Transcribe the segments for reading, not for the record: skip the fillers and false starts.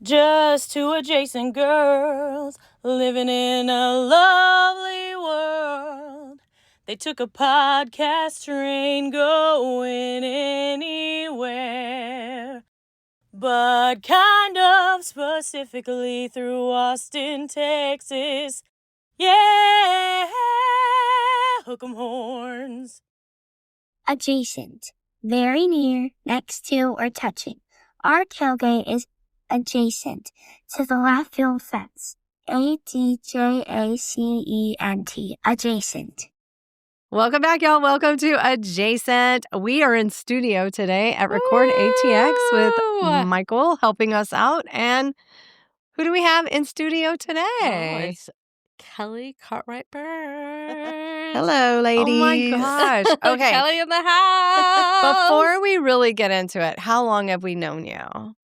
Just two adjacent girls living in a lovely world. They took a podcast train going anywhere, but kind of specifically through Austin, Texas. Yeah, hook 'em horns. Adjacent. Very near, next to, or touching. Our tailgate is adjacent to the left field fence. ADJACENT. Adjacent. Welcome back, y'all. Welcome to Adjacent. We are in studio today at Record ATX with Michael helping us out. And who do we have in studio today? It's Kelli Cartwright Bird. Hello, ladies. Oh my gosh. Okay. Kelli in the house. Before we really get into it, how long have we known you?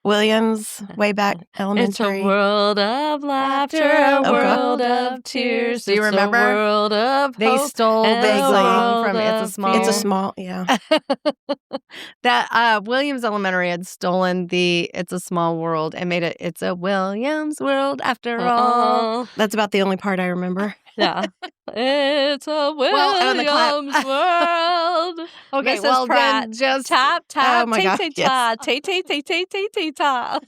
Williams, way back It's elementary. a world of laughter, a world of tears. Do you remember? It's a world of They hope stole and the a song world from It's a of Small. It's a fear. small, yeah. That Williams Elementary had stolen the It's a Small World and made it It's a Williams World after all. That's about the only part I remember. Yeah. It's a and the clap. Williams world. Okay, Mrs. well Pratt, then just tap, tap, Oh my God, ta, ta.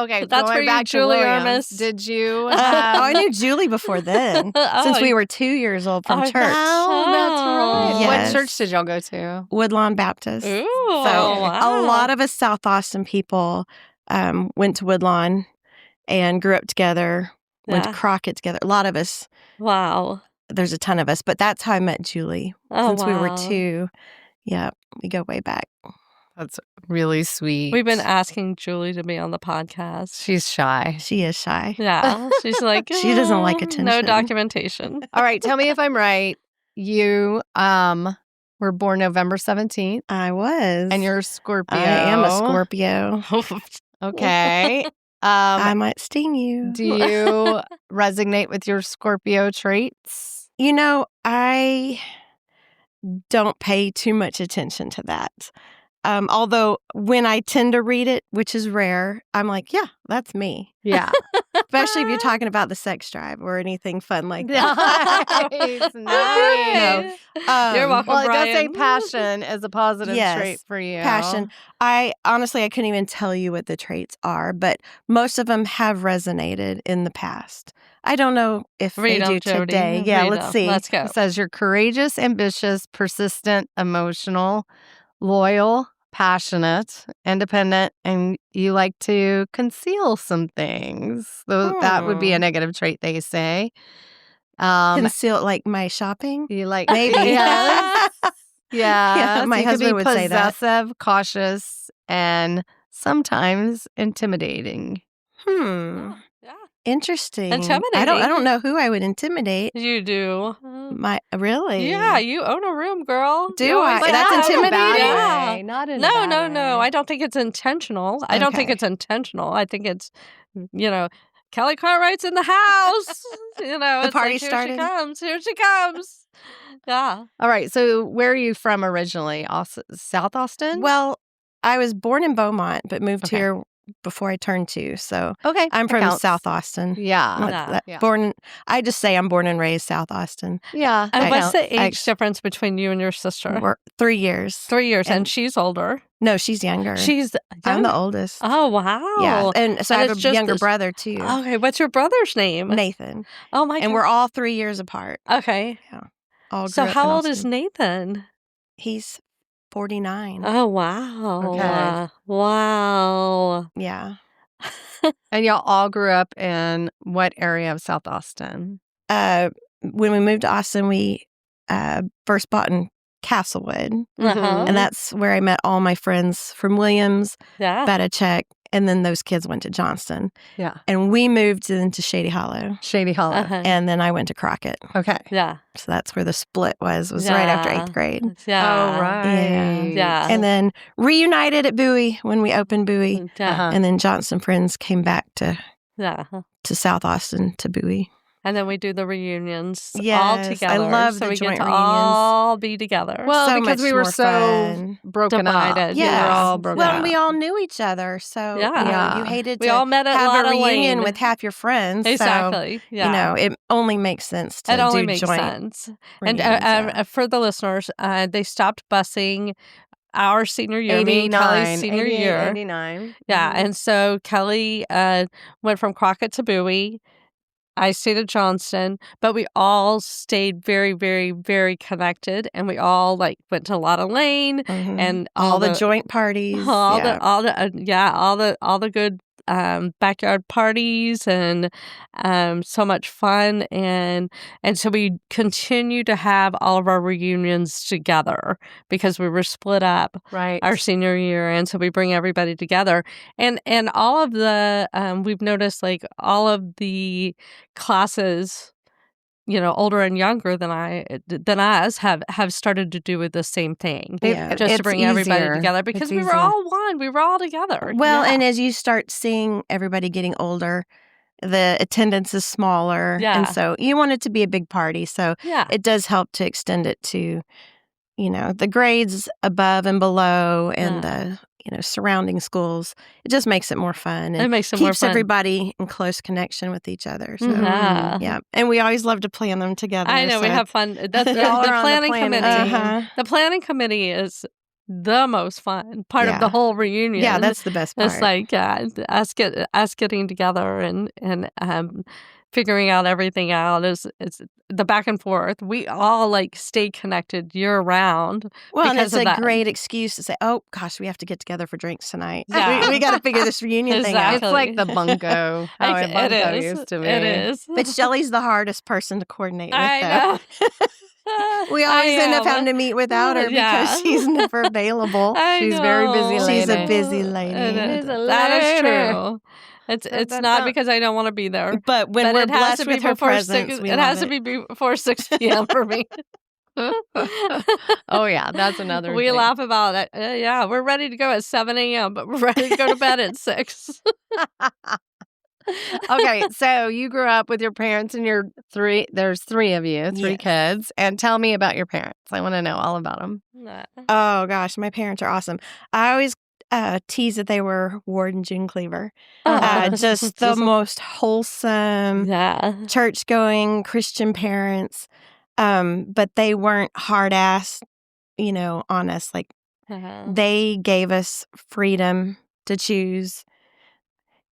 okay, That's going for you, back to Julie Williams, Ermis. did you I knew Julie before then, since we were 2 years old from Oh, church. that's right. Yes. What church did y'all go to? Woodlawn Baptist. Ooh, So wow. a lot of us South Austin people went to Woodlawn and grew up together, went to Yeah. Crockett together. A lot of us. Wow. There's a ton of us, but that's how I met Julie. Oh, Since we were wow. 2. Yeah, we go way back. That's really sweet. We've been asking Julie to be on the podcast. She's shy. She is shy. Yeah. She's like, She doesn't like No attention." documentation. All right, tell me if I'm right. You were born November 17th, I was. and you're a Scorpio. I am a Scorpio. Okay. I might sting you. Do you resonate with your Scorpio traits? You know, I don't pay too much attention to that. Although when I tend to read it, which is rare, I'm like, yeah, that's me. Yeah. Especially if you're talking about the sex drive or anything fun like that. Nice. Nice. You're welcome, Well, it does say Brian. passion as a positive Yes, trait for you. Passion. I honestly, I couldn't even tell you what the traits are, but most of them have resonated in the past. I don't know if Read they 'em, do Jody. today. Yeah, Read let's 'em. see. Let's go. It says you're courageous, ambitious, persistent, emotional, loyal, passionate, independent, and you like to conceal some things. So that would be a negative trait, they say. Conceal like my shopping? You like Maybe. Yes. Yeah. my you could husband be would say that. possessive, cautious, and sometimes intimidating. Yeah. Interesting. I Intimidating. don't know who I would intimidate. You do. Really? Yeah, you own a room, girl. Do You always I? That's have. intimidating? Yeah. Not in a No, bad no, way. no. I don't think it's intentional. I don't think Okay. it's intentional. I think it's, Kelli Cartwright's in the house. The It's party like, started. Here she comes. Yeah. All right. So where are you from originally? South Austin? Well, I was born in Beaumont, but moved Okay. here before I turned 2. So okay. I'm that from counts. South Austin. Yeah. Yeah. Yeah. I just say I'm born and raised South Austin. Yeah. And that what's the counts. age difference between you and your sister? We're 3 years. 3 years, and and- she's older. No, she's younger. She's I'm the younger. oldest. Oh, wow. Yeah, and so And I it's have a just younger this- brother too, Okay, what's your brother's name? Nathan, Oh, my and God. we're all 3 years apart. Okay. All So grew up how in old is Austin. Nathan? He's 49. Oh, wow. Okay. Wow. Yeah. And y'all all grew up in what area of South Austin? When we moved to Austin, we first bought in Castlewood, Uh-huh. and that's where I met all my friends from Williams, Yeah. Betachek, and then those kids went to Johnston. Yeah. And we moved into Shady Hollow, Shady Hollow. Uh-huh. and then I went to Crockett. Okay. Yeah. So that's where the split was right after Yeah. 8th grade. Yeah. Oh, right. Yeah. Yeah. And then reunited at Bowie when we opened Bowie. Yeah. Uh-huh. And then Johnston friends came back to Yeah. South Austin to Bowie. And then we do the reunions all Yes, together. I love so the we joint get to reunions. all be together. Well, So because much we were more so fun. broken Divided. up. We Yes. were all broken Well, up. and we all knew each other, so you Yeah. hated We to all met at have a Lotta reunion Lane. with half your friends. Exactly. So Yeah. it only makes sense to It only do makes joint sense. reunions. And for the listeners, they stopped busing our senior year, me and Kelly's senior 88, year. 89. Yeah, Mhm. and so Kelly went from Crockett to Bowie. I stayed at Johnston, but we all stayed very, very, very connected, and we all went to Lotta Lane and all the joint parties. all the good backyard parties and so much fun and so we continue to have all of our reunions together because we were split up Right. our senior year, and so we bring everybody together and all of the we've noticed all of the classes older and younger than us have started to do with the same thing. Yeah. Just to It's bring everybody easier. together because It's we were easier. all one. We were all together. Well, Yeah. and as you start seeing everybody getting older, the attendance is smaller. Yeah. And so you want it to be a big party. So Yeah. it does help to extend it to, the grades above and below and the, surrounding schools. It just makes it more fun. And It makes it more keeps fun. everybody in close connection with each other. So, Yeah. yeah. And we always love to plan them together. I know we so- have fun. The Y'all are on the planning planning committee. team. The planning committee is the most fun part of Yeah. the whole reunion. Yeah, that's the best part. It's us getting together and figuring out everything out is the back and forth. We all stay connected year round. Well, and because it's of a that. great excuse to say, "Oh gosh, we have to get together for drinks tonight. Yeah. we got to figure this reunion thing out." It's like the bungo. How a bungo It is. used to be. It is. But Shelly's the hardest person to coordinate with. I though. know. We always end up am. having to meet without her Yeah. because she's never available. I She's very busy know. lady. She's a busy lady. It is. She's a That is lady. true. It's dun, not dun. because I don't want to be there. But when But we're it has blessed to be with her before presence, 6. we It love has to be before 6 p.m. for me. Oh, yeah. That's another We thing. laugh about it. Yeah, we're ready to go at 7 a.m., but we're ready to go to bed at 6. Okay, so you grew up with your parents and there's 3 of you, 3 Yes. kids. And tell me about your parents. I want to know all about them. Oh gosh, my parents are awesome. I always tease that they were Ward and June Cleaver. Just the most wholesome, Yeah. church-going Christian parents. But they weren't hard-ass, on us. They gave us freedom to choose.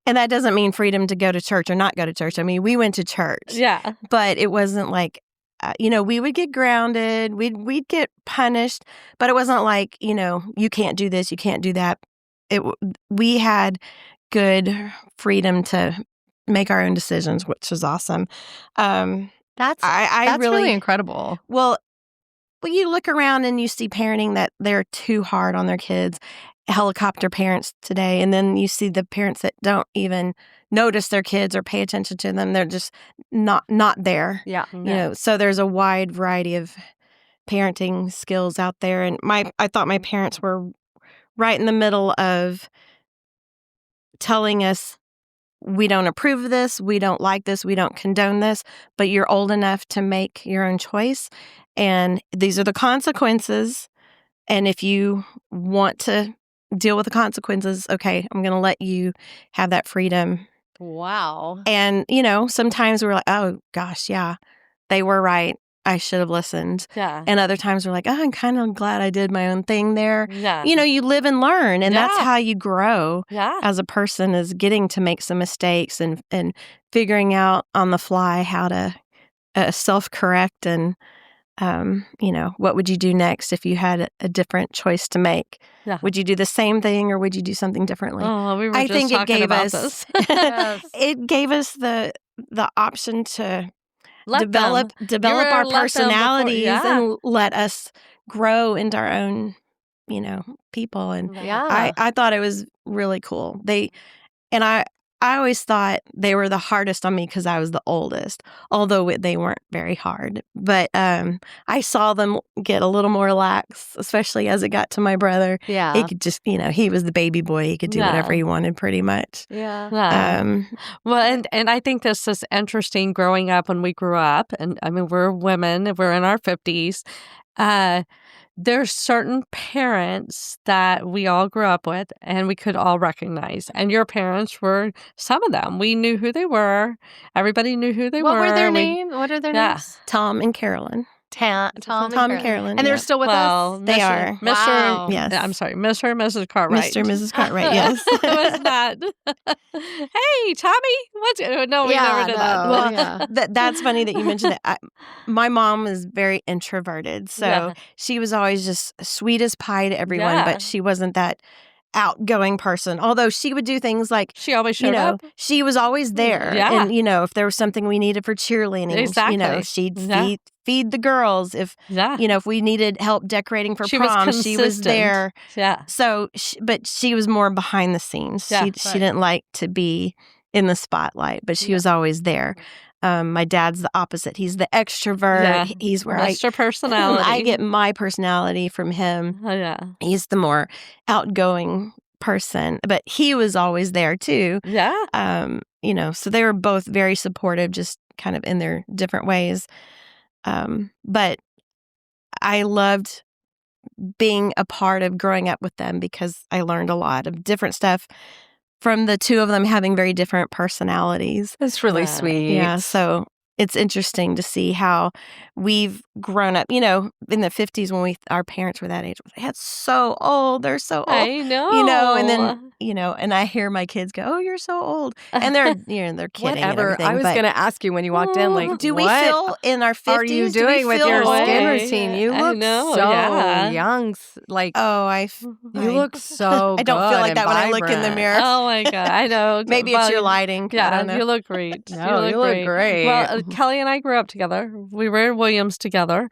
And that doesn't mean freedom to go to church or not go to church. I mean, we went to church. Yeah. But it wasn't like, we would get grounded. We'd get punished. But it wasn't like, you can't do this, you can't do that. We had good freedom to make our own decisions, which was awesome. That's I really incredible. Well, you look around and you see parenting that they're too hard on their kids, helicopter parents today, and then you see the parents that don't even notice their kids or pay attention to them. They're just not there. Yeah. So there's a wide variety of parenting skills out there. And I thought my parents were right in the middle of telling us, we don't approve of this, we don't like this, we don't condone this, but you're old enough to make your own choice. And these are the consequences. And if you want to deal with the consequences, okay, I'm going to let you have that freedom. Wow. And, sometimes we're like, oh, gosh, yeah, they were right. I should have listened. Yeah. And other times we're like, oh, I'm kind of glad I did my own thing there. Yeah. You live and learn. And that's Yeah. how you grow Yeah. as a person, is getting to make some mistakes and figuring out on the fly how to self-correct and, what would you do next if you had a different choice to make? Yeah. Would you do the same thing or would you do something differently? Oh, we were I just think it talking gave about us this. Yes. it gave us the option to Let develop them. develop You our were let them before- personalities yeah. and let us grow into our own, people. And Yeah. I thought it was really cool. I always thought they were the hardest on me because I was the oldest, although they weren't very hard. But I saw them get a little more lax, especially as it got to my brother. Yeah. He could just, he was the baby boy. He could do whatever he wanted pretty much. Yeah. Well, and I think this is interesting growing up when we grew up. And I mean, we're women, we're in our 50s. There's certain parents that we all grew up with and we could all recognize. And your parents were some of them. We knew who they were. Everybody knew who they were. What were their names? What are their names? Tom and Carolyn. Tom and Carolyn. And they're still with us? They are. Mr. Wow. Yes. I'm sorry, Mr. and Mrs. Cartwright. Mr. and Mrs. Cartwright, yes. It was not. Hey, Tommy, what's it? No, we never did that. Well, that's funny that you mentioned that. My mom is very introverted, so she was always just sweet as pie to everyone, but she wasn't that outgoing person. Although she would do things like she always showed up. She was always there. Yeah. And if there was something we needed for cheerleading, she'd feed the girls. If if we needed help decorating for prom, she was there. Yeah. So, but she was more behind the scenes. She didn't like to be in the spotlight, but she was always there. My dad's the opposite. He's the extrovert. Yeah. He's where Mr. Personality. I get my personality from him. Oh, yeah. He's the more outgoing person, but he was always there too. Yeah. So they were both very supportive, just kind of in their different ways. But I loved being a part of growing up with them because I learned a lot of different stuff from the two of them having very different personalities. That's really sweet. Yeah, so it's interesting to see how we've grown up. In the 50s when our parents were that age, that's so old. They're so old. I know. And then, and I hear my kids go, "Oh, you're so old." And they're, they're kidding. Whatever. I was going to ask you when you walked in, like, do we feel in our 50s? Are you doing with your skin routine? You look so young. Like, you look so I don't feel like that when I look in the mirror. Oh my God. I know. Maybe it's your lighting. Yeah, I don't know. you look great. No, you look great. Well, Kelli and I grew up together. We were in Williams together.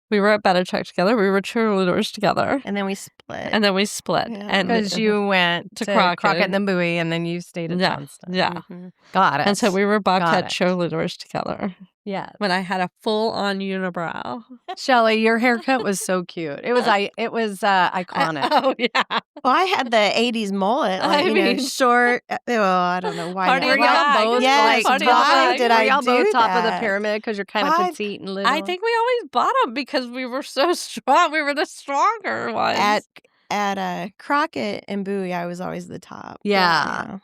We were at Belichick together. We were cheerleaders together. And then we split. Yeah. Because you went to Crockett and then Bowie, and then you stayed at Johnston. Yeah. Mm-hmm. Got it. And so we were Bobcat cheerleaders together. Yeah. When I had a full-on unibrow. Shelley, your haircut was so cute. It was iconic. Oh, yeah. Well, I had the 80s mullet. Like, short. Well, I don't know why. Party Were y'all both yes, like why did I y'all do both top of that? the pyramid because you're kind of petite and little? I think we always bottom because we were so strong. We were the stronger ones. At Crockett and Bowie, I was always the top. Yeah.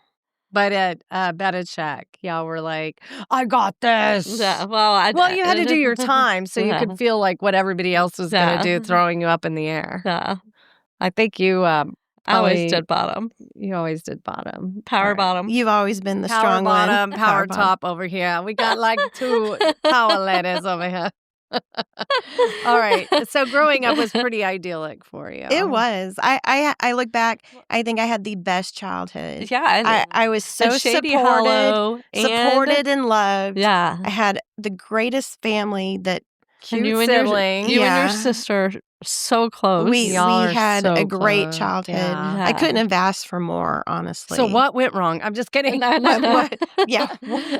But at Belichick, y'all were like, "I got this." Yeah, well, you had to do your time so you could feel like what everybody else was going to do, throwing you up in the air. Yeah. I think you I always did bottom. You always did bottom. Power bottom. You've always been the power strong bottom, one. Power top over here. We got like two power ladies over here. All right. So growing up was pretty idyllic for you. It was. I look back. I think I had the best childhood. Yeah. I was so Shady Hollow supported and loved. Yeah. I had the greatest family that cute you sibling. And you and your sister so close. We had so a great close. childhood. Yeah. I couldn't have asked for more, honestly. So what went wrong? I'm just kidding. What? Yeah.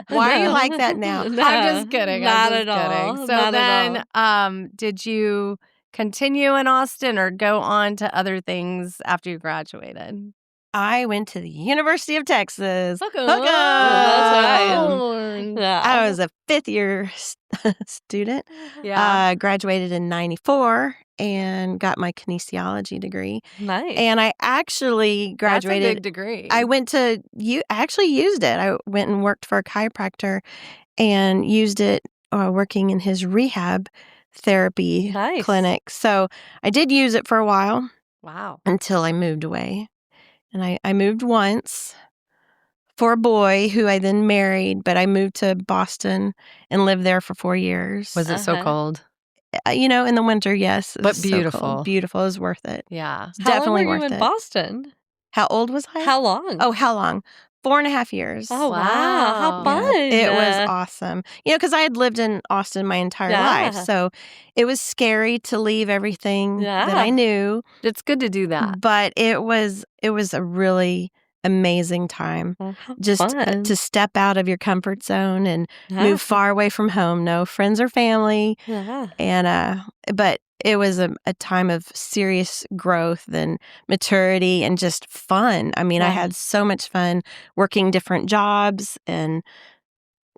Why are you like that now? No, I'm just kidding. Not I'm just at kidding. all. So Not then, at all. Did you continue in Austin or go on to other things after you graduated? I went to the University of Texas. Hook 'em. That's right. Yeah. I was a fifth-year student. Yeah. Graduated in 94 and got my kinesiology degree. Nice. And I actually graduated. That's a big degree. I went to actually used it. I went and worked for a chiropractor and used it working in his rehab therapy clinic. So I did use it for a while. Wow. Until I moved away. And I moved once for a boy who I then married, but I moved to Boston and lived there for 4 years. Was it so cold? In the winter, yes. But so beautiful. cold. Beautiful. It was worth it. Yeah. It's definitely How long worth were you it. in Boston? How old was I? How long? Oh, how long? 4.5 years. Oh, wow. How Wow. fun. It was awesome. Because I had lived in Austin my entire life. So it was scary to leave everything that I knew. It's good to do that. But it was a really amazing time. How Just fun. to step out of your comfort zone and Yeah. move far away from home. No friends or family. Yeah. And but it was a time of serious growth and maturity and just fun. I mean, I Yeah. had so much fun working different jobs and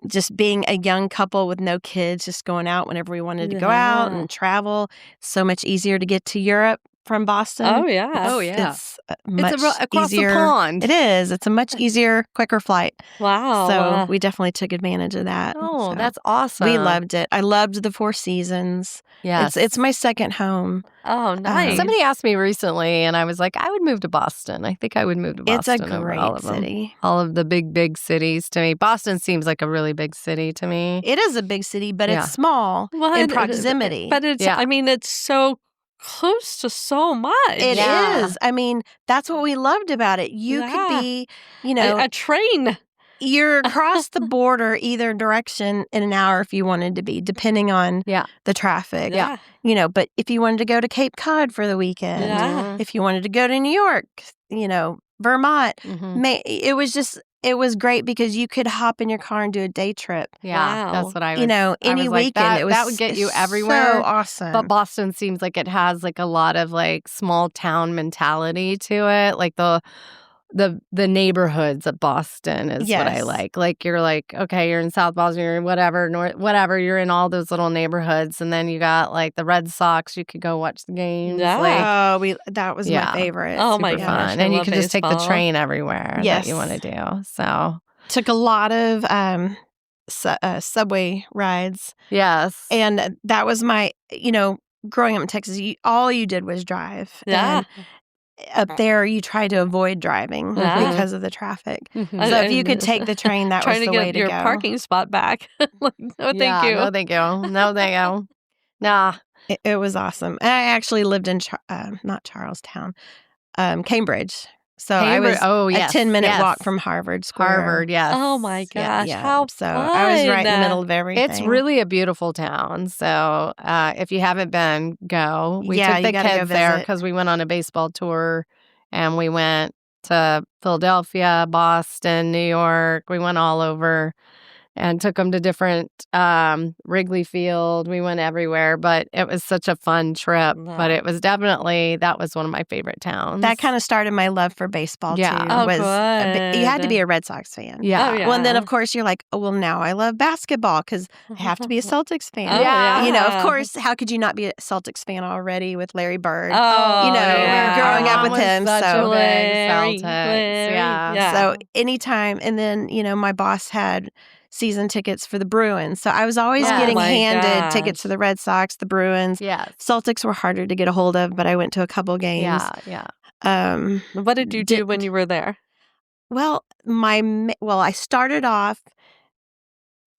just being a young couple with no kids, just going out whenever we wanted to go out Yeah. and travel. So much easier to get to Europe from Boston. Oh, yeah. Oh, yeah. It's much across easier. the pond. It is. It's a much easier, quicker flight. Wow. So we definitely took advantage of that. Oh, So that's awesome. we loved it. I loved the Four Seasons. Yes. It's my second home. Oh, nice. Somebody Somebody asked me recently, and I was like, I would move to Boston. I think I would move to It's Boston a over great all of them. city. All of the big cities to me. Boston seems like a really big city to me. It is a big city, but Yeah. it's small Well, in and- proximity. But it's, Yeah. I mean, it's so close to so much. It Yeah. is. I mean, that's what we loved about it. You Yeah. could be, you know, A train. you're across the border either direction in an hour if you wanted to be, depending on Yeah. the traffic. Yeah. You know, but if you wanted to go to Cape Cod for the weekend, Yeah. if you wanted to go to New York, you know, Vermont, Mhm. it was great because you could hop in your car and do a day trip. Yeah, Wow. that's what I was. You know, I any was like, weekend. that would get you everywhere. So awesome. But Boston seems like it has like a lot of like small town mentality to it. Like the neighborhoods of Boston is what I Yes. like. Like you're like, okay, you're in South Boston, you're in whatever, whatever, you're in all those little neighborhoods, and then you got like the Red Sox. You could go watch the games. Yeah. Like that was Yeah. my favorite. Oh, my super gosh, fun, I and you love could just take the baseball. train everywhere that Yes. you want to do. So Took a lot of subway rides. yes, And that was my, you know, growing up in Texas, all you did was drive. Yeah. And up there, you tried to avoid driving Yeah. because of the traffic. Mhm. So if you could take the train, that was Trying the to way get to your go. parking spot back. Like, no, thank Yeah, you. No, thank you. No, thank you. Nah. It was awesome. And I actually lived in, not Charlestown, Cambridge. So I was Oh, yes. a 10-minute yes. walk from Harvard Square. Harvard. Yes. Oh my Yeah, gosh, yeah. how So I was right in the fun. middle of everything. It's really a beautiful town. So if you haven't been, go. We Yeah, took you the gotta go kids there visit. because we went on a baseball tour, and we went to Philadelphia, Boston, New York. We went all over and took them to different Wrigley Field. We went everywhere, but it was such a fun trip. Wow. But it was definitely, that was one of my favorite towns. That kind of started my love for baseball, Yeah. too. Oh, You had to good. be a Red Sox fan. Yeah. Oh, yeah. Well, and then, of course, you're like, oh, well, now I love basketball because I have to be a Celtics fan. Oh, Yeah. You know, yeah. of course, how could you not be a Celtics fan already with Larry Bird? Oh, You know, yeah. growing up Mom with was him, such so- a big Larry, Celtics. Larry, Yeah. yeah. So anytime, and then, you know, my boss had season tickets for the Bruins. So I was always Oh getting my handed tickets gosh. to the Red Sox, the Bruins. Yes. Celtics were harder to get a hold of, but I went to a couple games. Yeah. What did you do when you were there? Well, I started off.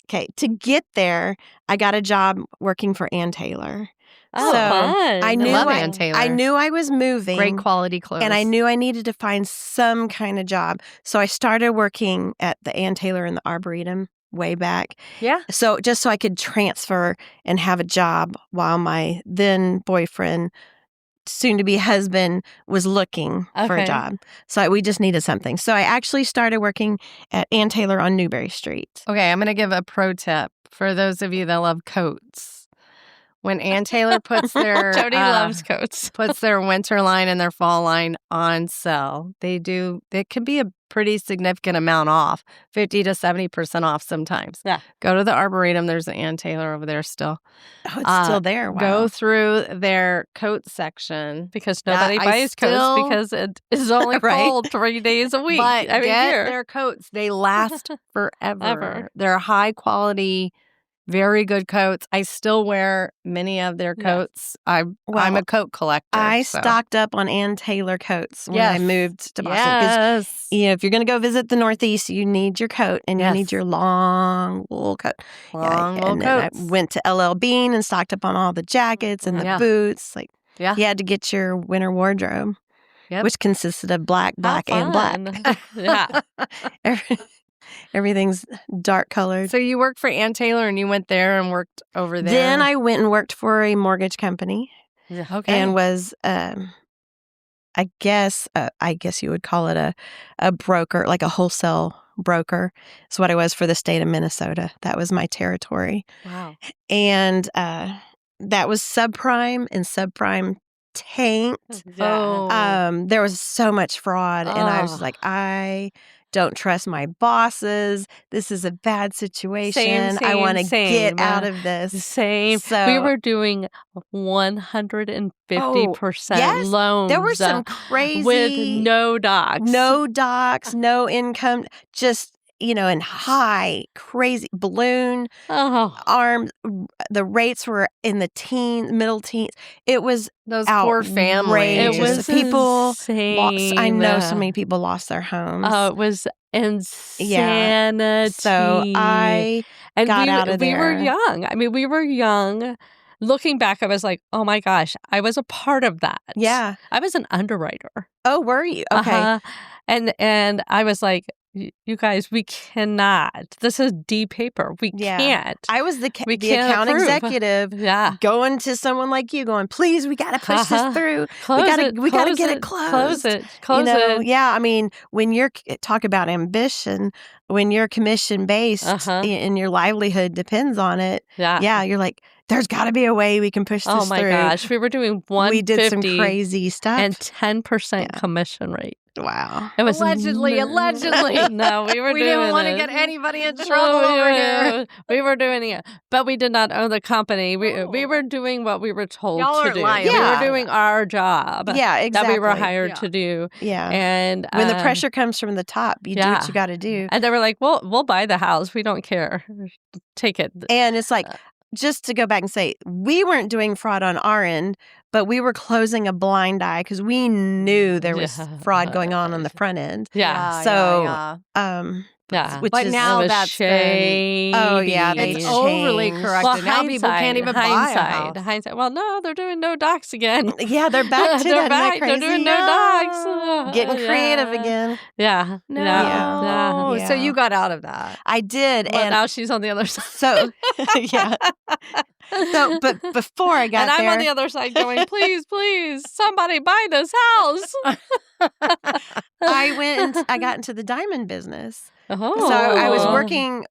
Okay, to get there, I got a job working for Ann Taylor. Oh, So, fun. I knew love I- Ann Taylor. I knew I was moving. Great quality clothes. And I knew I needed to find some kind of job. So I started working at the Ann Taylor in the Arboretum way back. Yeah. So just so I could transfer and have a job while my then boyfriend, soon to be husband, was looking for a Okay. job. So we just needed something. So I actually started working at Ann Taylor on Newberry Street. Okay, I'm going to give a pro tip for those of you that love coats. When Ann Taylor puts their Jody loves coats. puts their winter line and their fall line on sale, it can be a pretty significant amount off, 50 to 70% off sometimes. Yeah. Go to the Arboretum. There's an Ann Taylor over there still. Oh, it's still there. Wow. Go through their coat section. Because That nobody I buys coats still- because it is only Right. cold 3 days a week. But every get year. their coats. They last forever. Ever. They're high quality, very good coats. I still wear many of their Yes. coats. I'm Well, a coat collector. I so. stocked up on Ann Taylor coats when I Yes. moved to Boston. 'Cause, Yes. you know, if you're going to go visit the Northeast, you need your coat and you Yes. need your long wool coat. Long wool and then coats. I went to LL Bean and stocked up on all the jackets and the Yeah. boots. Like, Yeah. you had to get your winter wardrobe, Yep. which consisted of black, How and black. fun. Yeah. Everything's dark colored. So you worked for Ann Taylor and you went there and worked over there. Then I went and worked for a mortgage company okay. and was I guess you would call it a broker, like a wholesale broker. Is what I was for the state of Minnesota. That was my territory. Wow. And that was subprime, and subprime tanked. Yeah. There was so much fraud, and I was just like, I don't trust my bosses. This is a bad situation. I want to get out of this. Same. So we were doing 150% yes, loans. there were some crazy with no docs, no income, just and high, crazy balloon arms. The rates were in the middle teens. It was those poor families. It was people insane. lost. I know so many people lost their homes. Oh, it was insanity. Yeah. So I got out of there. We were young. I mean, we were young. Looking back, I was like, oh my gosh, I was a part of that. Yeah. I was an underwriter. Oh, were you? Okay. And I was like, you guys, we cannot. This is D paper. We can't. I was the account executive. Yeah. Going to someone like you, going, please, we got to push this through. We got to get it closed. Close it. Yeah. I mean, when you're talk about ambition, when you're commission based and your livelihood depends on it. Yeah. You're like, there's got to be a way we can push this through. Oh my gosh, we were doing 150. We did some crazy stuff and 10% commission rate. Wow. It was allegedly. No, we were we doing didn't want to get anybody in trouble over here. We were doing it, but we did not own the company. We were doing what we were told to do. Lying. We were doing our job. Yeah, exactly. That we were hired to do. Yeah. And when the pressure comes from the top, you do what you got to do. And they were like, we'll buy the house. We don't care. Take it. And it's like, just to go back and say, we weren't doing fraud on our end, but we were closing a blind eye because we knew there was fraud going on the front end. Yeah. Which but is, now that's shady. It's overly corrected. Well, now people can't even buy a house. Hindsight. Well, no, they're doing no docs again. Yeah, they're back to they're that. back. They're doing no docs. Getting creative again. Yeah. No. So you got out of that. I did. Well, and now she's on the other side. So, yeah. So, but before I got there. And I'm there, on the other side going, please, somebody buy this house. I got into the diamond business. Oh. So I was working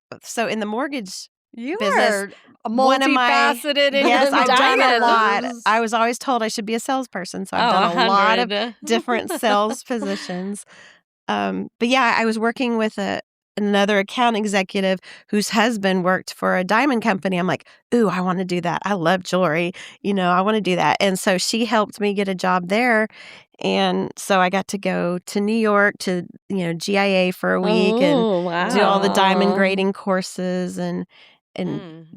in the mortgage You business. are multifaceted in Yes, your I've done a lot. diamonds. I was always told I should be a salesperson, so I've done a lot of different sales positions. But yeah, I was working with another account executive whose husband worked for a diamond company. I'm like, ooh, I want to do that. I love jewelry. I want to do that. And so she helped me get a job there. And so I got to go to New York to, GIA for a week and do all the diamond grading courses and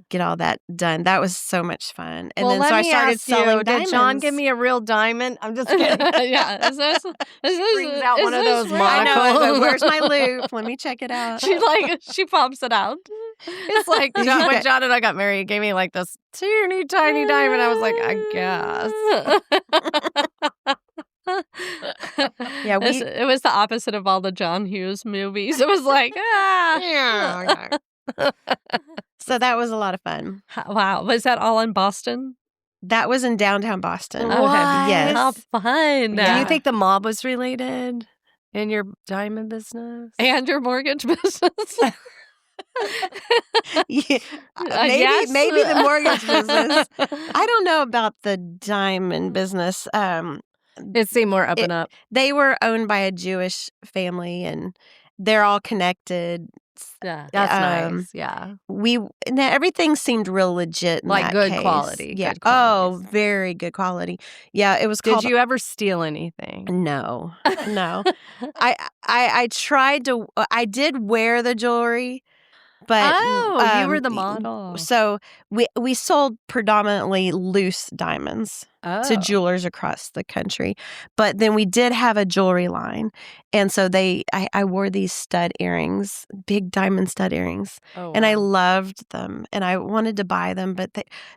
get all that done. That was so much fun. And then so I started selling diamonds. Did John give me a real diamond? I'm just kidding. Yeah. Brings out one of those I monocles. know, but where's my loop? Let me check it out. She pops it out. It's like when John and I got married, he gave me like this teeny tiny diamond. I was like, I guess. Yeah, it was the opposite of all the John Hughes movies. It was like, Yeah. So that was a lot of fun. Wow. Was that all in Boston? That was in downtown Boston. Okay. Yes. How fun. Do you think the mob was related in your diamond business? And your mortgage business? Yeah. Yes. Maybe the mortgage business. I don't know about the diamond business. It seemed more up and up. They were owned by a Jewish family, and they're all connected. Yeah. That's nice. Yeah. Everything seemed real legit. In like that good case. quality. Yeah. Good quality. Oh, very good quality. Yeah. It was called. Did you ever steal anything? No. I tried to. I did wear the jewelry. But you were the model. So we sold predominantly loose diamonds to jewelers across the country. But then we did have a jewelry line. And so I wore these stud earrings, big diamond stud earrings. Oh, wow. And I loved them. And I wanted to buy them, but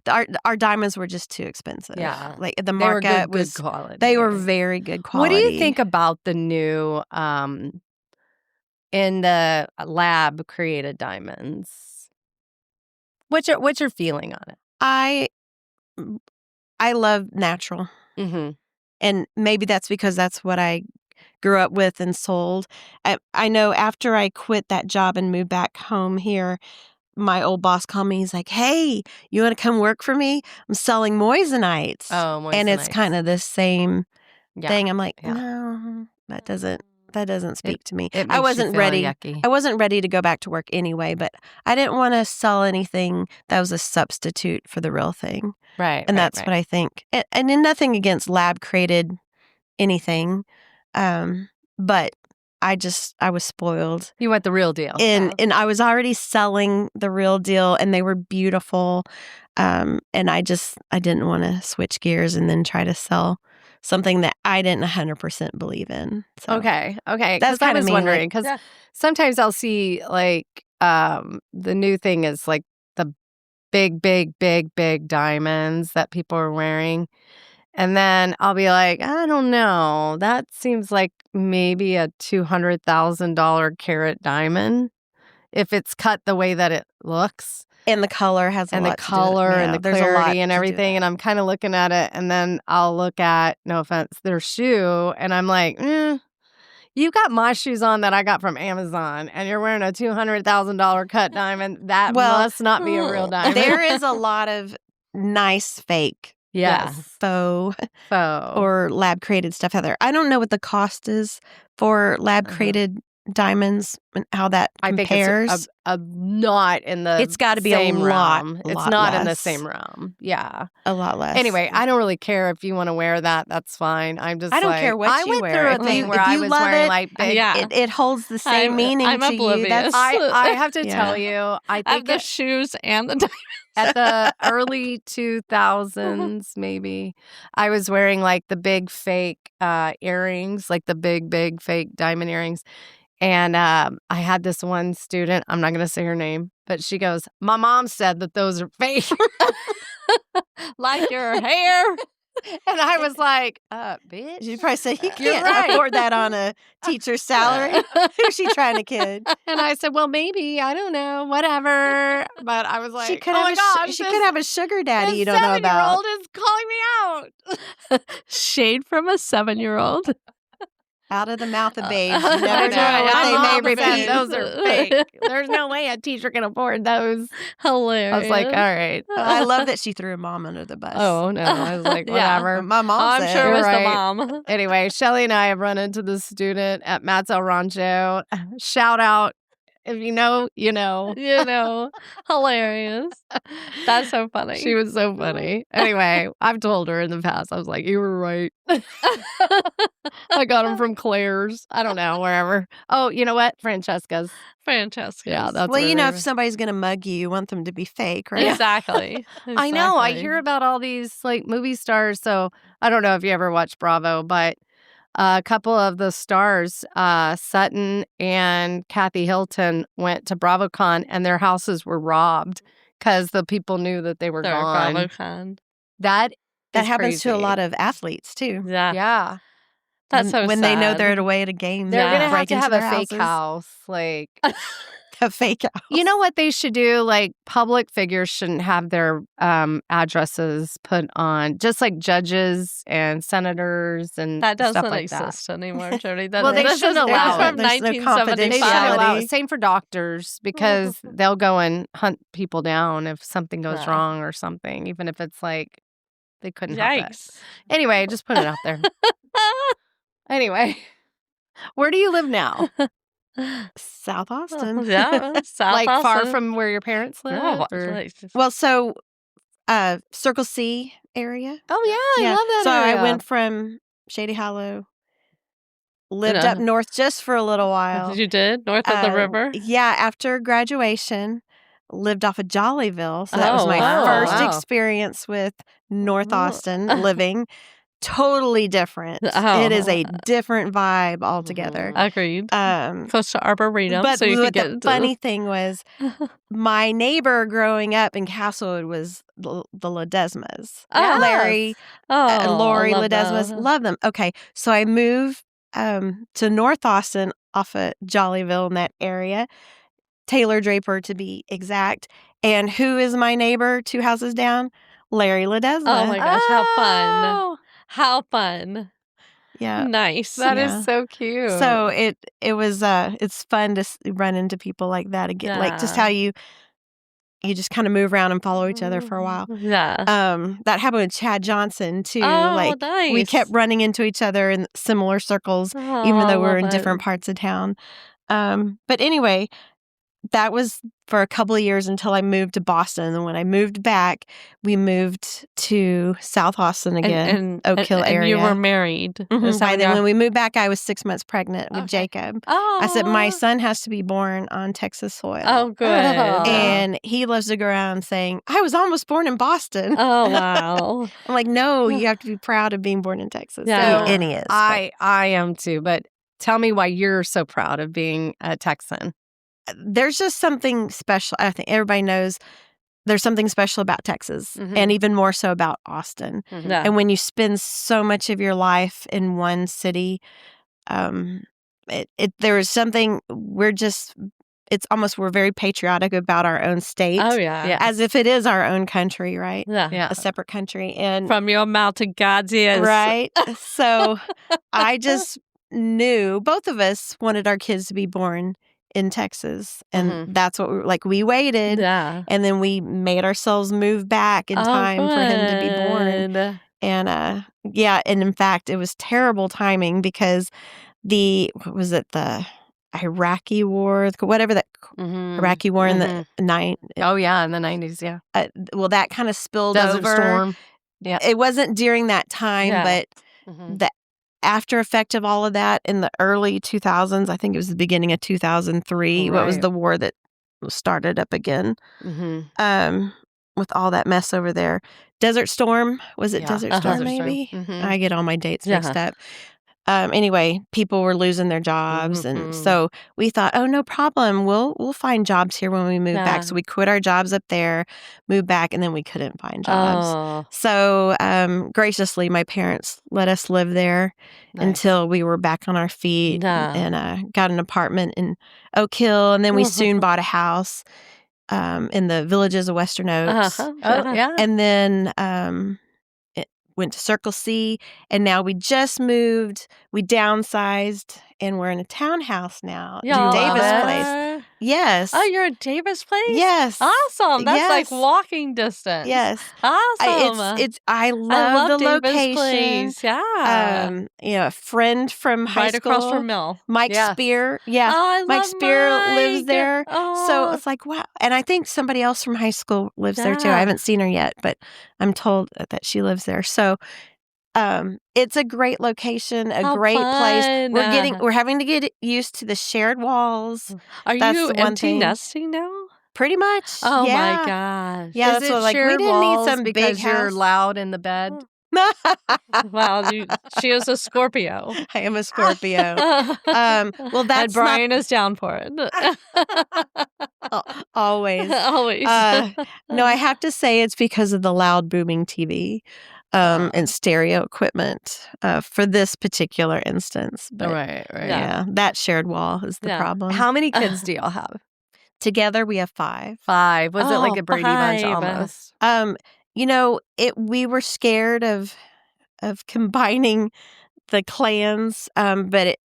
our diamonds were just too expensive. Yeah. Like the markup was good quality. They were very good quality. What do you think about the new in the lab created diamonds? What's your feeling on it? I love natural. Mm-hmm. And maybe that's because that's what I grew up with and sold. I know after I quit that job and moved back home here, my old boss called me. He's like, "Hey, you want to come work for me? I'm selling moisanites." Oh, And it's moissanite. kind of the same Yeah. thing. I'm like, Yeah. no, that doesn't speak to me. It I makes wasn't you feel ready. yucky. I wasn't ready to go back to work anyway, but I didn't want to sell anything that was a substitute for the real thing. Right. And that's what I think. And then nothing against lab created anything. But I was spoiled. You want the real deal. And I was already selling the real deal, and they were beautiful. And I didn't want to switch gears and then try to sell something that I didn't 100% believe in. So Okay. that's I kind of was me. wondering because sometimes I'll see like the new thing is like the big diamonds that people are wearing. And then I'll be like, I don't know. That seems like maybe a $200,000 carat diamond if it's cut the way that it looks. And the color has a And lot the to do with it. color Yeah, and the there's a lot clarity and to do everything. with And I'm kind of looking at it. And then I'll look at, no offense, their shoe. And I'm like, you got my shoes on that I got from Amazon. And you're wearing a $200,000 cut diamond. That must not be a real diamond. There is a lot of nice fake faux or lab created stuff out there. I don't know what the cost is for lab created diamonds and how that compares. I think it's not in the It's got to be same a lot. realm. It's not in the less. same realm. Yeah. A lot less. Anyway, I don't really care if you want to wear that. That's fine. I'm just I don't care what you wear. I went through a thing where if I you was love wearing it, like big. it holds the same meaning I'm to oblivious. you. That's I have to tell you, I I have think the shoes and the diamonds. at the early 2000s, maybe, I was wearing like the big fake earrings, like the big fake diamond earrings. And I had this one student, I'm not going to say her name, but she goes, my mom said that those are fake. Like your hair. And I was like, bitch. You probably say, you You're can't right. afford that on a teacher's salary. Who's she trying to kid? And I said, well, maybe, I don't know, whatever. But I was like, She could oh my gosh, she could have a sugar daddy this you don't know about. 7-year-old is calling me out. Shade from a 7-year-old. Out of the mouth of babes. I You never know. know what My they mom may said repeat. those are fake. There's no way a teacher can afford those. Hilarious. I was like, all right. I love that she threw her mom under the bus. Oh, no. I was like, Yeah. whatever. My mom I'm said. sure it You're was right. the mom. Anyway, Shelly and I have run into the student at Matt's El Rancho. Shout out. If you know, you know. You know, hilarious. That's so funny. She was so funny. Anyway, I've told her in the past, I was like, you were right. I got them from Claire's. I don't know, wherever. Oh, you know what? Francesca's. Francesca. Yeah, that's Well, where you know, they if were. somebody's going to mug you, you want them to be fake, right? Exactly. I know. I Exactly. hear about all these like movie stars. So I don't know if you ever watched Bravo, but a couple of the stars, Sutton and Kathy Hilton, went to BravoCon and their houses were robbed because the people knew that they were They're gone. BravoCon. That That is happens to a crazy. lot of athletes, too. Yeah. Yeah. That's so when they know sad. they're away at a game. They're Yeah. going to have break to into have a their fake houses. house. Like, A fake house. you know what they should do? Like, public figures shouldn't have their addresses put on, just like judges and senators and That stuff doesn't like exist that. anymore, Jody. That, Well, they this shouldn't is allow from it. There's no They should 1975. allow it. confidentiality. Same for doctors because they'll go and hunt people down if something goes Yeah. wrong or something, even if it's like they couldn't help it. Yikes. Anyway, just put it out there. Anyway, where do you live now? South Austin. Yeah. South Like far Austin. from where your parents live? No, or- like, just- Well, so Circle C area. Oh, yeah. I love that So area. I went from Shady Hollow, lived Yeah. up north just for a little while. You did? North of the river? Yeah, after graduation, lived off of Jollyville. So that was Oh, my wow. first Wow. experience with North Oh. Austin living. Totally different. Oh. It is a different vibe altogether. Agreed. Um, Close to Arboretum, but so you what could the get funny thing was, my neighbor growing up in Castlewood was the Ledesmas. Yes. Larry, Oh, Lori I love Ledesmas. that. Love them. Okay, so I moved to North Austin off of Jollyville in that area. Taylor Draper, to be exact. And who is my neighbor 2 houses down? Larry Ledesma. Oh my gosh, how fun. Oh. How fun. Yeah. Nice. That is Yeah. so cute. So it was it's fun to run into people like that again. Like just how you just kind of move around and follow each other for a while. Yeah. That happened with Chad Johnson too. Oh, like we nice. kept running into each other in similar circles, Oh, even I though we were love in it. different parts of town. But anyway, that was for a couple of years until I moved to Boston. And when I moved back, we moved to South Austin again, Oak Hill area. And you were married. Is that By when then, you're- when we moved back, I was 6 months pregnant with Okay. Jacob. Oh. I said, my son has to be born on Texas soil. Oh, good. And he loves to go around saying, I was almost born in Boston. Oh, wow. I'm like, no, you have to be proud of being born in Texas. Yeah. And he is. I am too, but tell me why you're so proud of being a Texan. There's just something special. I think everybody knows there's something special about Texas, Mhm. and even more so about Austin. Yeah. And when you spend so much of your life in one city, there is something we're very patriotic about our own state. Oh, yeah. Yeah. As if it is our own country, right? Yeah. A separate country. And From your mouth to God's ears. right. So I just knew both of us wanted our kids to be born in Texas. And that's what we waited. Yeah. And then we made ourselves move back in time for him to be born. Good. And and in fact, it was terrible timing because the Iraqi war, whatever that Iraqi war in the Oh, yeah, in the 90s, yeah. that kind of spilled Desert over. Storm. Yeah. It wasn't during that time, Yeah. but the after effect of all of that in the early 2000s, I think it was the beginning of 2003, what was Right. the war that started up again with all that mess over there. Desert Storm, was it Yeah, Desert uh-huh. Storm Desert Storm. maybe? Mhm. I get all my dates Yeah. mixed up. Anyway, people were losing their jobs, and so we thought, oh, no problem. We'll find jobs here when we move Yeah. back. So we quit our jobs up there, moved back, and then we couldn't find jobs. Oh. So graciously, my parents let us live there Nice. until we were back on our feet Yeah. and got an apartment in Oak Hill, and then we soon bought a house in the Villages of Western Oaks. Uh-huh. Oh, yeah. And then went to Circle C, and now we just moved. We downsized, and we're in a townhouse now. Y'all Davis are? Place. Yes. Oh, you're at Davis Place? Yes. Awesome. That's like Yes. walking distance. Yes. Awesome. I love the Davis location. Place. Yeah. A friend from high right school, across from Mill. Mike Yes. Spear. Yeah. Oh, I Mike love Spear lives Mike. there. Oh. So it's like, wow. And I think somebody else from high school lives there too. Yeah. I haven't seen her yet, but I'm told that she lives there. So it's a great location, a How great place. fun. We're having to get used to the shared walls. Are That's you the one empty thing. nesting now? Pretty much. Oh yeah. my gosh. Yeah, Is that's it what, we shared didn't need walls some big because you're house. loud in the bed? Wow, she is a Scorpio. I am a Scorpio. Well, that's and Brian is down for it. always. Always. No, I have to say it's because of the loud booming TV and stereo equipment for this particular instance. But Right. yeah, that shared wall is the Yeah. problem. How many kids do y'all have? Together we have 5. 5. Was it like Oh, a Brady Bunch 5. almost? We were scared of combining the clans, but it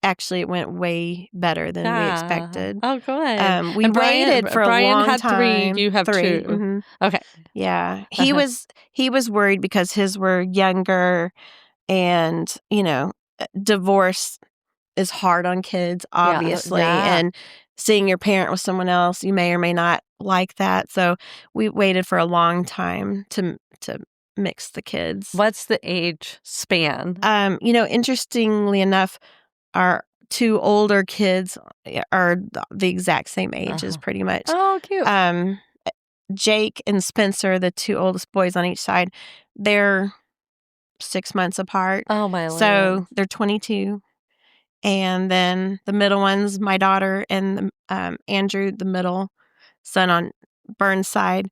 went way better than we expected. Oh, good. We And Brian- waited for Brian a long had time. 3, you have 3. 2. Mhm. Okay. Yeah, he was worried because his were younger, and divorce is hard on kids, obviously, yeah. and seeing your parent with someone else, you may or may not like that. So we waited for a long time to mix the kids. What's the age span? Interestingly enough, our 2 older kids are the exact same age as pretty much. Oh, cute. Jake and Spencer, the 2 oldest boys on each side, they're 6 months apart. Oh, my Lord. So they're 22. And then the middle ones, my daughter and Andrew, the middle son on Burns' side,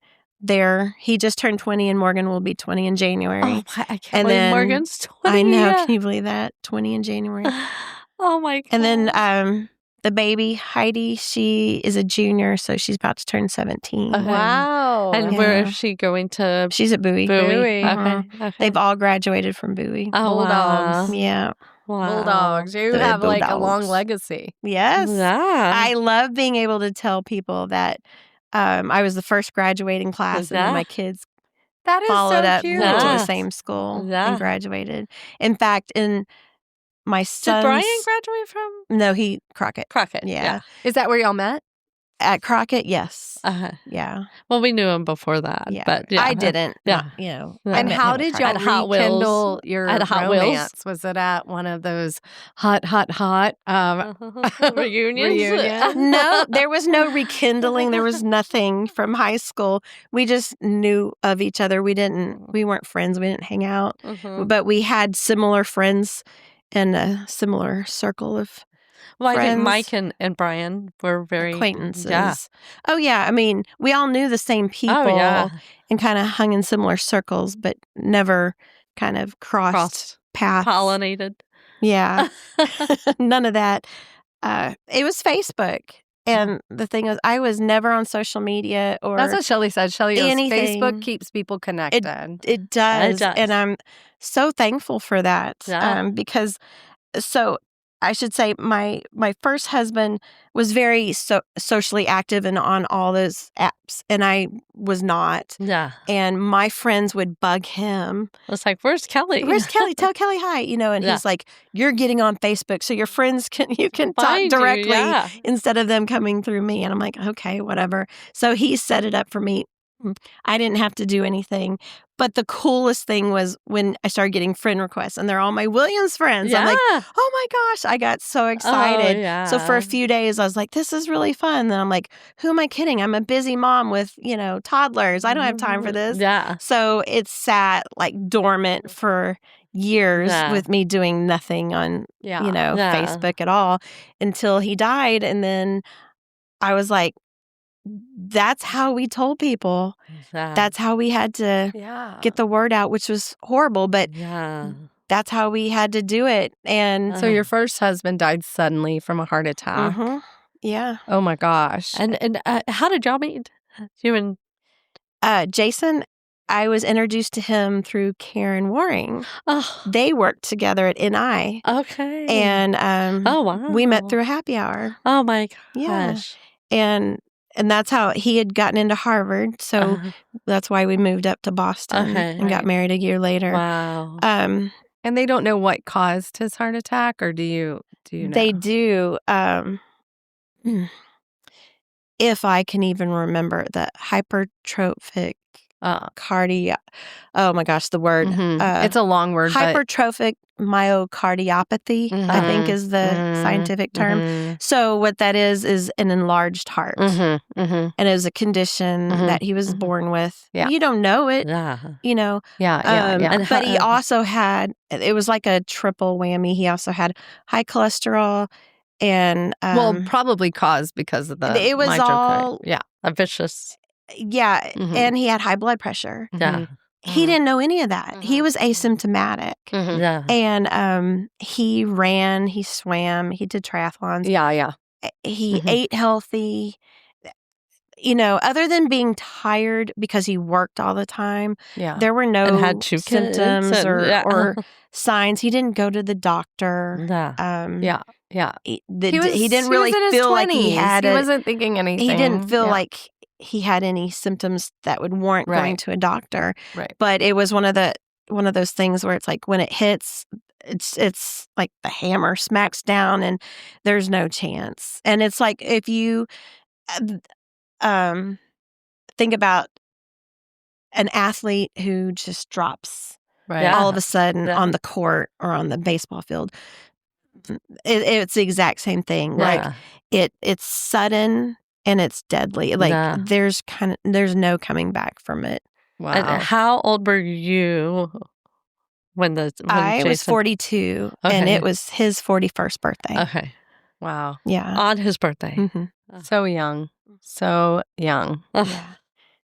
he just turned 20, and Morgan will be 20 in January. Oh, I can't And believe then- Morgan's 20. I know. Can you believe that? 20 in January. Oh, my God. And then the baby, Heidi, she is a junior, so she's about to turn 17. Okay. Wow. And where Yeah. is she going to? She's at Bowie. Bowie. Bowie. Okay. They've all graduated from Bowie. Oh, Bulldogs. wow. Yeah. Wow. Bulldogs. You The have like a long Bulldogs. legacy. Yes. Yeah. I love being able to tell people that I was the first graduating class, and then my kids That is followed so up cute. went to the Yes. same school Yeah. and graduated. In fact, in my Did son's... Brian graduate from No, he Crockett. Crockett? Yeah. Is that where y'all met? At Crockett, yes. Uh-huh. Yeah. Well, we knew him before that. Yeah. But yeah. I didn't. Yeah. Not, you know. Yeah. I And met how him at did Crockett. y'all At Hot Wheels. rekindle your At Hot Wheels. romance? Was it at one of those hot Reunions? reunions? No, there was no rekindling. There was nothing from high school. We just knew of each other. We weren't friends. We didn't hang out. Mhm. But we had similar friends and a similar circle of Well, I think friends. Mike and Brian were very acquaintances. Yeah. Oh, yeah. I mean, we all knew the same people Oh, yeah. and kind of hung in similar circles, but never kind of crossed paths. Pollinated. Yeah. None of that. It was Facebook. And the thing is, I was never on social media or That's what Shelly said. Shelly goes, anything. Facebook keeps people connected. It does. does. And I'm so thankful for that. Yeah. Because I should say my first husband was very socially active and on all those apps, and I was not. Yeah. And my friends would bug him. It's like, where's Kelly? Where's Kelly? Tell Kelly hi. And Yeah. he's like, you're getting on Facebook, so your friends you can talk Find you, directly yeah. instead of them coming through me. And I'm like, okay, whatever. So he set it up for me. I didn't have to do anything. But the coolest thing was when I started getting friend requests, and they're all my Williams friends. Yeah. I'm like, oh my gosh, I got so excited. Oh, yeah. So for a few days, I was like, this is really fun. Then I'm like, who am I kidding? I'm a busy mom with, toddlers. I don't have time for this. Yeah. So it sat like dormant for years Yeah. with me doing nothing on, Yeah. Yeah. Facebook at all until he died. And then I was like, that's how we told people. Yeah. That's how we had to Yeah. get the word out, which was horrible, but Yeah. that's how we had to do it. And So your first husband died suddenly from a heart attack. Mhm. Yeah. Oh my gosh. And how did y'all meet? You and Jason, I was introduced to him through Karen Waring. oh, They worked together at NI. okay. And oh wow, we met through a happy hour. Oh my gosh. Yeah. And that's how he had gotten into Harvard. So Uh-huh. that's why we moved up to Boston Okay, and got right. married a year later. Wow. and they don't know what caused his heart attack, or do you know? They do. If I can even remember the hypertrophic cardio. Oh my gosh, the word. Mhm. It's a long word. Hypertrophic myocardiopathy, I think is the scientific term. So what that is an enlarged heart. And it was a condition that he was born with. Yeah. You don't know it, Yeah. Yeah. And but he also had, it was like a triple whammy. He also had high cholesterol and well, probably caused because of the it was all A vicious. yeah, Mhm. and he had high blood pressure. Yeah. He didn't know any of that. He was asymptomatic. Yeah. And he ran, he swam, he did triathlons. Yeah. He ate healthy. Other than being tired because he worked all the time, Yeah. there were no And had 2 kids symptoms and- or signs. He didn't go to the doctor. Yeah. Yeah. He didn't really in his feel like 20s. he had He it. wasn't thinking anything. He didn't feel Yeah. like he had any symptoms that would warrant going Right. to a doctor. Right. But it was one of those things where it's like when it hits, it's like the hammer smacks down and there's no chance. And it's like if you think about an athlete who just drops Right. Yeah. all of a sudden Yeah. on the court or on the baseball field. It's the exact same thing. Like it's sudden and it's deadly. Like Yeah. there's no coming back from it. Wow. And how old were you when I was Jason- 42 and Okay. it was his 41st birthday. Okay. Wow. Yeah. On his birthday. Mhm. So young. So young. Yeah.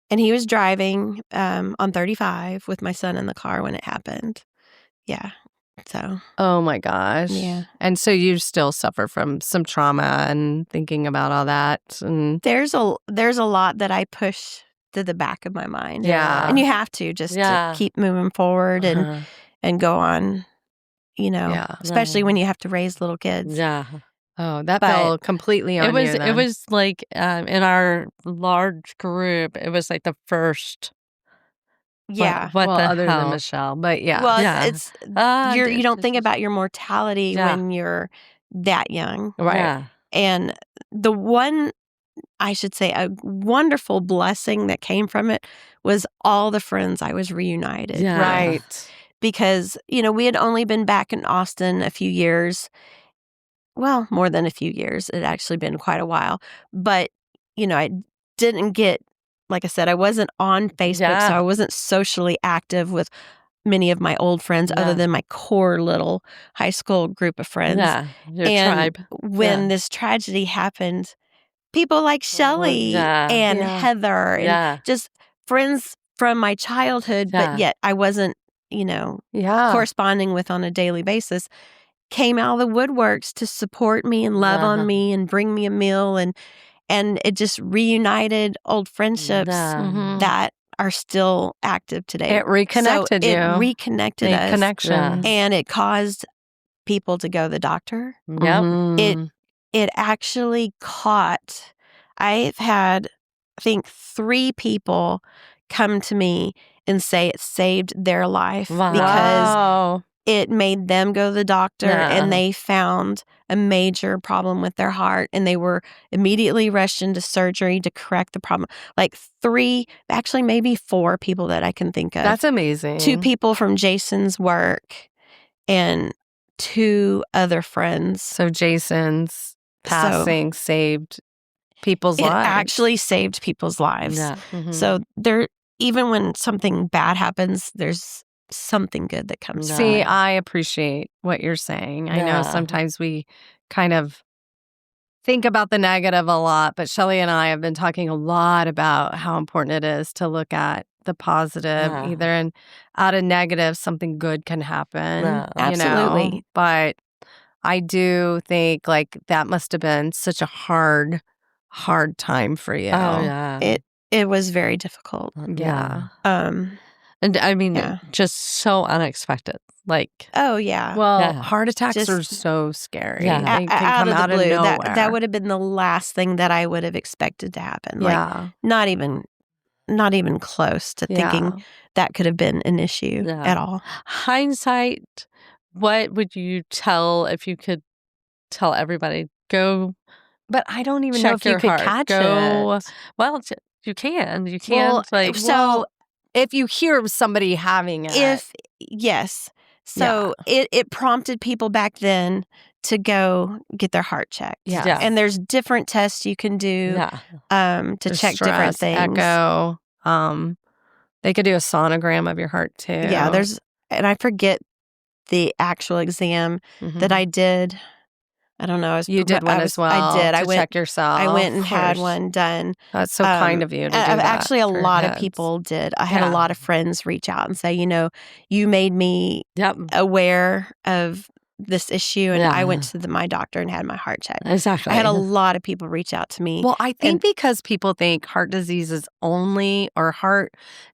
And he was driving on 35 with my son in the car when it happened. Yeah. So, Oh my gosh. Yeah. And so you still suffer from some trauma and thinking about all that. And there's a lot that I push to the back of my mind. yeah. And you have to just Yeah. to keep moving forward Uh-huh. and go on, Yeah. especially when you have to raise little kids. Yeah. Oh, that But fell completely on It was you then. it was like in our large group, it was like the first Yeah. what well, the other than hell? Michelle, but yeah. Well, Yeah. it's you don't think d- about your mortality Yeah. when you're that young. Right. Yeah. And the one, I should say, a wonderful blessing that came from it was all the friends I was reunited Yeah. with. Right. Because, we had only been back in Austin a few years. Well, more than a few years. It had actually been quite a while. But, I didn't get, like I said, I wasn't on Facebook, so Yeah. I wasn't socially active with many of my old friends other Yeah. than my core little high school group of friends. Yeah. Your And tribe. when Yeah. this tragedy happened, people like Shelly Yeah. and Yeah. Heather and Yeah. just friends from my childhood, Yeah. but yet I wasn't, Yeah. corresponding with on a daily basis, came out of the woodworks to support me and love Uh-huh. on me and bring me a meal. And it just reunited old friendships Yeah. Mhm. that are still active today. It reconnected so you. It reconnected Made us. connections. And it caused people to go to the doctor. Yep. Mhm. It actually caught, I've had, I think, 3 people come to me and say it saved their life Wow. because Wow. it made them go to the doctor Yeah. and they found a major problem with their heart and they were immediately rushed into surgery to correct the problem. Like 3, actually maybe 4 people that I can think of. That's amazing. 2 people from Jason's work and 2 other friends. So Jason's passing saved people's It lives. actually saved people's lives. Yeah. Mhm. So even when something bad happens, there's something good that comes from See, it. I appreciate what you're saying. I know Yeah. sometimes we kind of think about the negative a lot, but Shelly and I have been talking a lot about how important it is to look at the positive, Yeah. either and out of negative, something good can happen. Yeah. Absolutely. But I do think like that must have been such a hard time for you. Oh yeah. It was very difficult. Yeah. And I mean, Yeah. just so unexpected. Like, Oh yeah. Well, Yeah. heart attacks Just- are so scary. Yeah. They can out come of out the blue, of nowhere. that would have been the last thing that I would have expected to happen. yeah. Like not even close to thinking that could have been an issue Yeah. at all. hindsight, what would you tell if you could tell everybody? Go But I don't even know check if you your could heart. catch Go. it. Well, you can. You Well, can. Like, so- if you hear of somebody having it, Yes. So it prompted people back then to go get their heart checked. Yeah. And there's different tests you can do yeah. to there's check different stress, things. echo. They could do a sonogram of your heart too. Yeah, and I forget the actual exam Mhm. that I did. I don't know. You did one as well. I did. To check yourself. I went and Of had course. one done. That's so kind of you to do that. Actually, a for lot of kids. people did. I had Yeah. a lot of friends reach out and say, you made me Yep. aware of this issue, and I went Yeah. to my doctor and had my heart checked. Exactly. I had a lot of people reach out to me. Well, I think And- because people think heart disease is only, or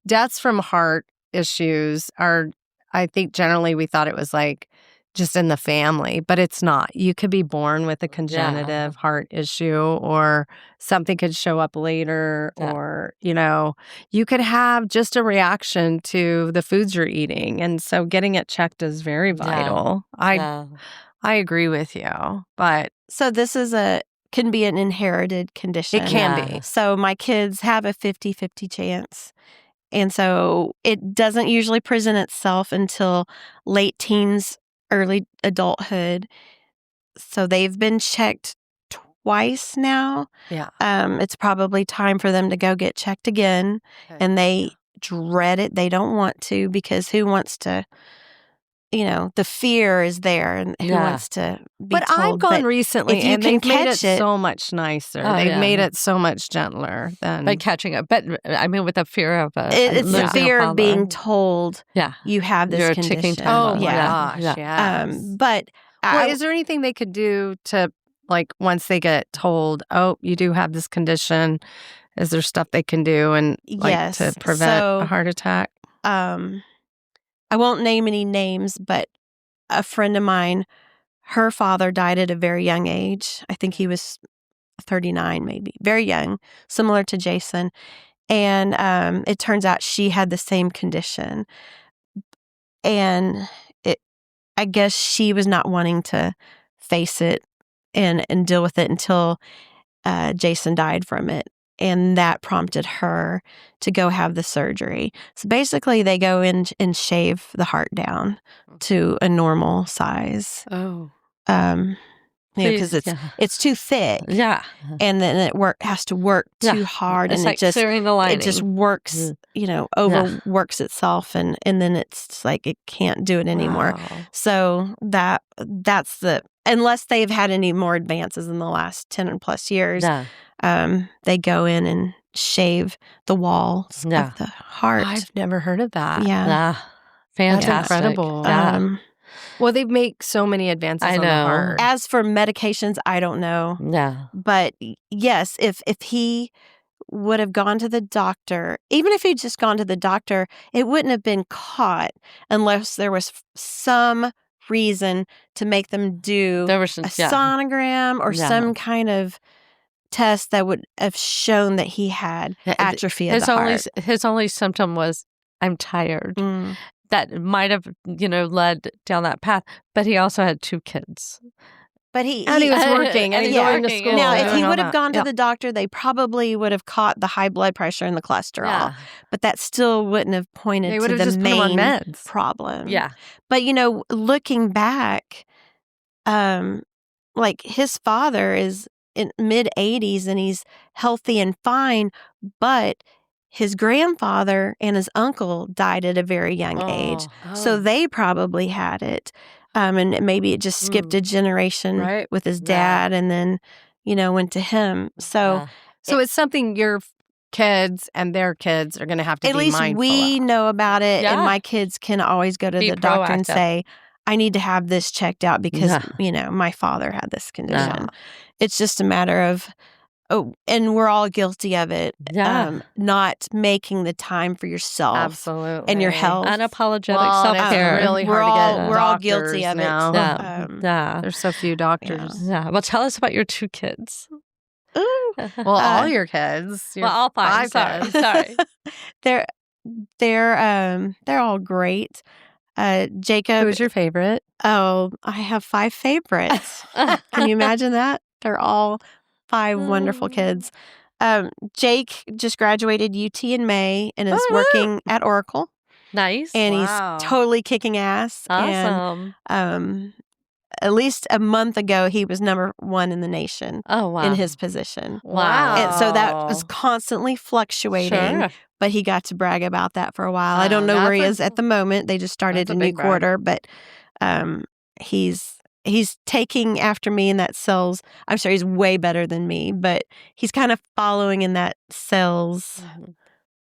deaths from heart issues are, I think generally we thought it was like just in the family, but it's not. You could be born with a congenitive heart issue, or something could show up later, Yeah. or, you could have just a reaction to the foods you're eating. And so getting it checked is very vital. Yeah. I agree with you, but So this can be an inherited condition. it can Yeah. be. So my kids have a 50-50 chance. And so it doesn't usually present itself until late teens, early adulthood. So they've been checked twice now. Yeah. It's probably time for them to go get checked again. Okay. And they dread it. They don't want to, because who wants to the fear is there, and who Yeah. wants to be But told. I've gone But recently, if you and can they've made it catch it- so much nicer. Oh, They've yeah. made it so much gentler than By catching it. But I mean, with the fear of it's the losing a fear of father. being told Yeah. you have this You're a condition. ticking time oh my bomb. gosh, Yeah. yes. But Well, is there anything they could do to, like, once they get told, oh, you do have this condition, is there stuff they can do and like Yes. to prevent So, a heart attack? I won't name any names, but a friend of mine, her father died at a very young age. I think he was 39, maybe, very young, similar to Jason. And it turns out she had the same condition. And I guess she was not wanting to face it and deal with it until Jason died from it. And that prompted her to go have the surgery. So basically, they go in and shave the heart down to a normal size. Oh. Because it's too thick. Yeah. And then it has to work too Yeah. hard, It's and like clearing the lining. it just works, overworks itself, and then it's like it can't do it anymore. Wow. So that's unless they've had any more advances in the last 10 plus years, Yeah. they go in and shave the walls Yeah. of the heart. I've never heard of that. Yeah. Yeah. That's Fantastic. incredible. Yeah. Well, they make so many advances I on the know. heart. As for medications, I don't know. Yeah. But yes, if he would have gone to the doctor, even if he'd just gone to the doctor, it wouldn't have been caught unless there was some reason to make them do There was a sonogram or some kind of test that would have shown that he had atrophy of the heart. His only symptom was, I'm tired. Mm. That might have, led down that path. But he also had 2 kids. But he was working, and he's going to working. school. Now, and if doing he all would have that. gone to the doctor, they probably would have caught the high blood pressure and the cholesterol. Yeah. But that still wouldn't have pointed They to would have the just put him on main meds. problem. Yeah. But, looking back, like his father is in mid-80s and he's healthy and fine, but his grandfather and his uncle died at a very young age. So they probably had it. And maybe it just skipped a generation with his dad and then, went to him. So it's something your kids and their kids are going to have to at be least mindful we of. know about it. Yeah. And my kids can always go to Be the doctor and proactive. say, I need to have this checked out because, Yeah. my father had this condition. Yeah. It's just a matter of, and we're all guilty of it. Yeah. Not making the time for yourself Absolutely. and your health. Unapologetic Well, and it's self-care. really We're hard to get we're all doctors guilty of now. it. Yeah. Yeah. There's so few doctors. Yeah. Well, tell us about your 2 kids. Ooh. Well, all your kids. Your Well, all 5. Sorry. kids. Sorry. They're all great. Jacob. Who's your favorite? Oh, I have 5 favorites. Can you imagine that? They're all 5 wonderful kids. Jake just graduated UT in May and is working at Oracle. Nice. And Wow. he's totally kicking ass. Awesome. And at least a month ago, he was number 1 in the nation Oh, wow. in his position. Wow. And so that was constantly fluctuating. Sure. But he got to brag about that for a while. I don't know where he that's is at the moment. They just started that's a a new big brag. quarter, but he's taking after me in that sales. I'm sorry, he's way better than me, but he's kind of following in that sales,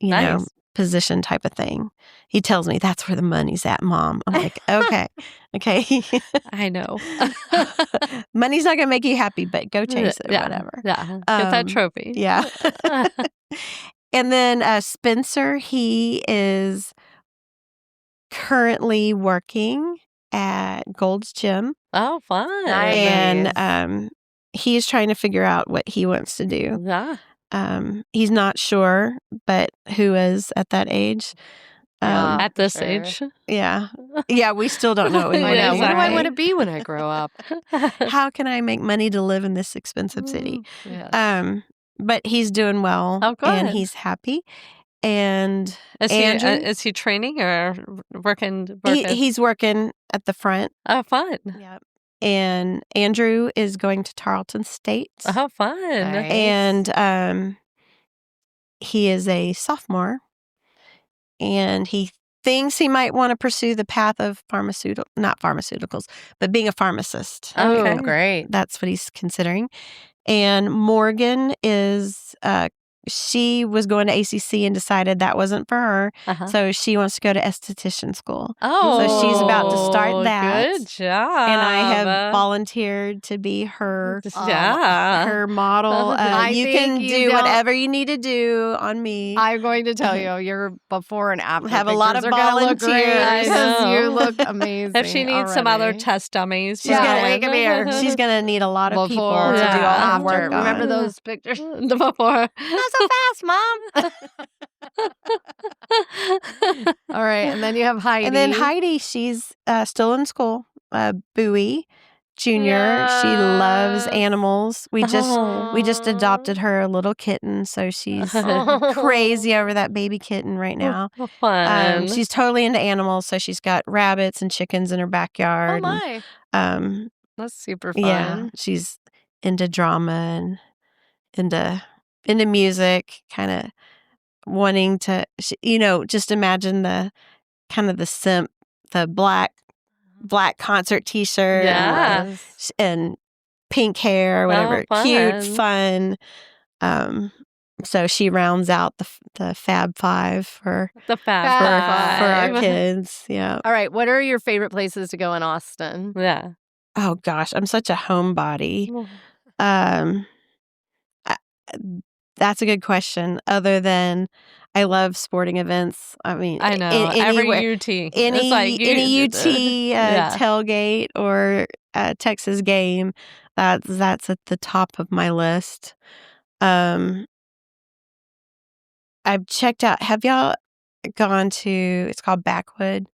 Nice. position type of thing. He tells me that's where the money's at, Mom. I'm like, okay. I know. Money's not gonna make you happy, but go chase it, Yeah. whatever. Yeah. Get that trophy. Yeah. And then Spencer, he is currently working at Gold's Gym. Oh, fun. Nice. And he is trying to figure out what he wants to do. Yeah. He's not sure, but who is at that age? At this sure. age. Yeah. Yeah, we still don't know what we I want know. to do. What do I right? want to be when I grow up? How can I make money to live in this expensive city? Yeah. But he's doing well. Oh, good. And he's happy. And Is Andrew, he training or working? he's working at the front. Oh, fun. Yep. And Andrew is going to Tarleton State. Oh, fun. Nice. And he is a sophomore. And he thinks he might want to pursue the path of not pharmaceuticals, but being a pharmacist. Oh, great. That's what he's considering. And Morgan is, she was going to ACC and decided that wasn't for her. So she wants to go to esthetician school. So she's about to start that. Good job. And I have volunteered to be her her model. You think can you do don't- whatever you need to do on me. I'm going to tell you, your before and after Have a lot pictures of are gonna look great. volunteers. I know. You look amazing. If she needs some other already. test dummies. She's gonna wait, come here. She's gonna need a lot of people Before to do all and the after. work. Remember on. those pictures? Before. Not so fast, Mom. All right, and then you have Heidi. And then Heidi, she's still in school. Bowie Junior. She loves Yes. animals. We just adopted her a little kitten, so she's crazy over that baby kitten right now. Fun. She's totally into animals, so she's got rabbits and chickens in her Oh backyard. my, And, that's super fun. yeah, she's into drama and into music, kind of wanting to, just imagine the kind of the simp, the black concert T-shirt, Yeah. and pink hair, or whatever, cute, fun. So she rounds out the Fab Five for The for Fab our kids. Yeah. All right, what are your favorite places to go in Austin? Yeah. Oh gosh, I'm such a homebody. I- That's a good question. Other than I love sporting events. I mean, I know. anywhere, Every UT. any It's like any UT Yeah. tailgate or Texas game. That's at the top of my list. I've checked out. Have y'all gone to? It's called Backwood.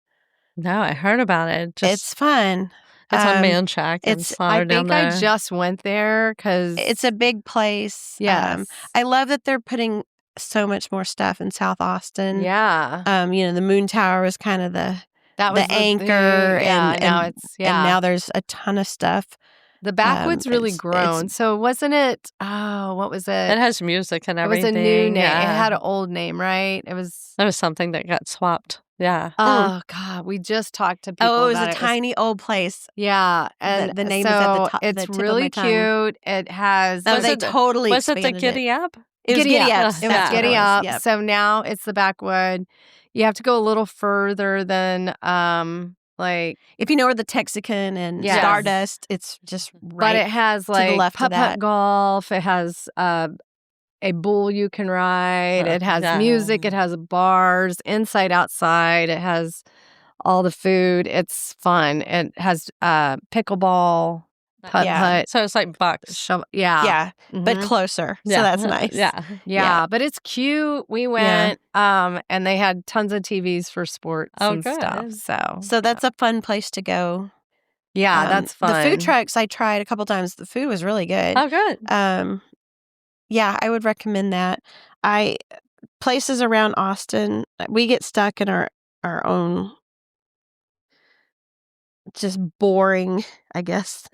No, I heard about it. It's fun. It's on Manchac. I think I just went there because It's a big place. Yes. I love that they're putting so much more stuff in South Austin. yeah, The Moon Tower was kind of the that was anchor, Yeah, and now it's and now there's a ton of stuff. the Backwood's really it's- grown. So wasn't it? Oh, what was it? It has music and It was everything. a new name. Yeah. It had an old name, right? It was. That was something that got swapped. Yeah. Oh God, we just talked to people. Oh, it was about a tiny old place. Yeah, and the name is at the top- the It's tip of really my tongue. cute. It has. No, Was they it the- totally Was it the expanded Giddy Up? It was Giddy Giddy Up. Up. It That's was what Giddy it was. Up. Yep. So now it's the Backwood. You have to go a little further than like, If you know where the Texican and Yes. Stardust, it's just but right. it has the like left of putt-putt that. golf. It has a bull you can ride. It has Yeah. music. It has bars inside, outside. It has all the food. It's fun. It has pickleball, putt-putt. Yeah. So it's like Bucks. Yeah. yeah, but Mhm. closer. Yeah. So that's nice. Yeah. Yeah, but it's cute. We went, and they had tons of TVs for sports Oh, and stuff. good. So that's a fun place to go. Yeah, that's fun. The food trucks I tried a couple times. The food was really good. Oh, good. Yeah, I would recommend that. Places around Austin, we get stuck in our own just boring, I guess,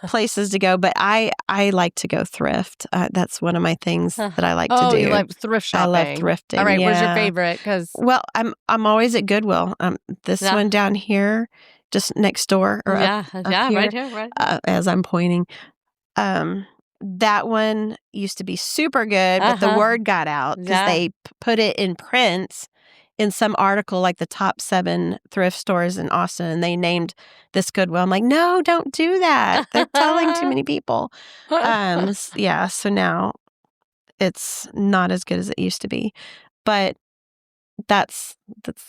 places to go. But I like to go thrift. That's one of my things that I like to do. You like thrift I shopping. love thrifting. All right, where's your yeah. favorite? Because Well, I'm always at Goodwill. This Yeah. one down here, just next door, or Yeah. up Yeah. here, Right here. Right. as I'm pointing. That one used to be super good, but the Uh-huh. word got out because Yeah. they put it in print in some article, like the top 7 thrift stores in Austin, and they named this Goodwill. I'm like, no, don't do that. They're telling too many people. Yeah, so now it's not as good as it used to be, but that's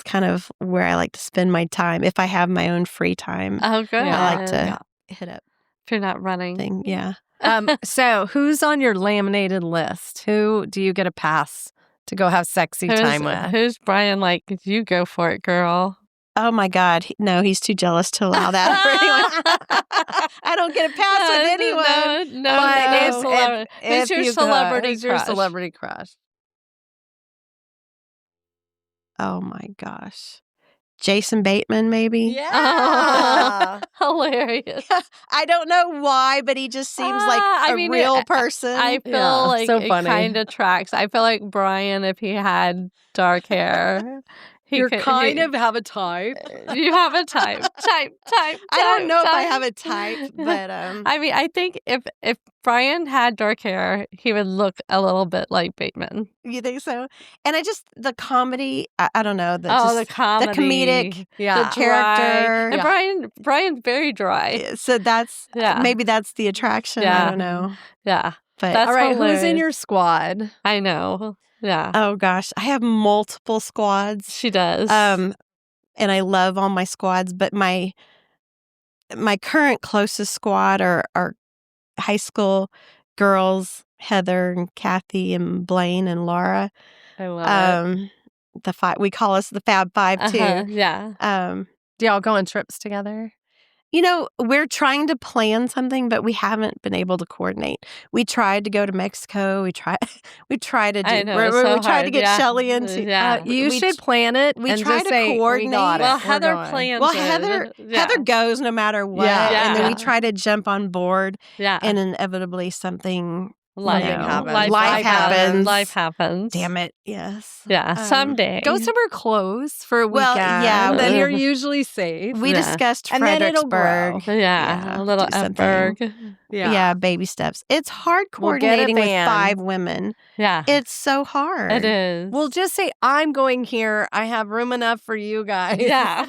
kind of where I like to spend my time if I have my own free time. Oh, good. I like to hit up If you're not running. thing. Yeah. so who's on your laminated list? Who do you get a pass to go have sexy time with? Who's Brian like? You go for it, girl. Oh my God. No, he's too jealous to allow that for anyone. I don't get a pass with anyone. No. But no. if- Celebrity. if Who's your you could, celebrity who's your crush? celebrity crush? Oh my gosh. Jason Bateman, maybe? Yeah. Hilarious. I don't know why, but he just seems like a real person. I feel Yeah, like so it funny. kind of tracks. I feel like Brian, if he had dark hair, You kind of have a type. You have a type. Type. I don't know if I have a type, but I mean, I think if Brian had dark hair, he would look a little bit like Bateman. you think so? And the comedy, I don't know. The The comedy. comedic, Yeah. the character. And Brian's very dry. So maybe that's the attraction. Yeah. I don't know. Yeah. But That's all right, hilarious. who's in your squad? I know. Yeah. Oh gosh, I have multiple squads. She does. And I love all my squads, but my current closest squad are high school girls, Heather and Kathy and Blaine and Laura. I love it. The five, we call us the Fab Five too. Yeah. Do y'all go on trips together? We're trying to plan something, but we haven't been able to coordinate. We tried to go to Mexico. We tried to do. I know, we it's so tried to hard. get Yeah. Shelly into. Yeah. You should plan it. We try to coordinate. Well, Heather plans Well, it. Heather goes no matter what, and then we try to jump on board. Yeah. And inevitably something. Life happens. Life happens. Damn it! Yes. Yeah. Someday. Go somewhere close for a weekend. Well, yeah. Then you're usually safe. We discussed and then it'll grow. Fredericksburg. Yeah. A little F-burg. Yeah, baby steps. It's hard coordinating with 5 women. Yeah. It's so hard. It is. We'll just say, I'm going here. I have room enough for you guys. Yeah.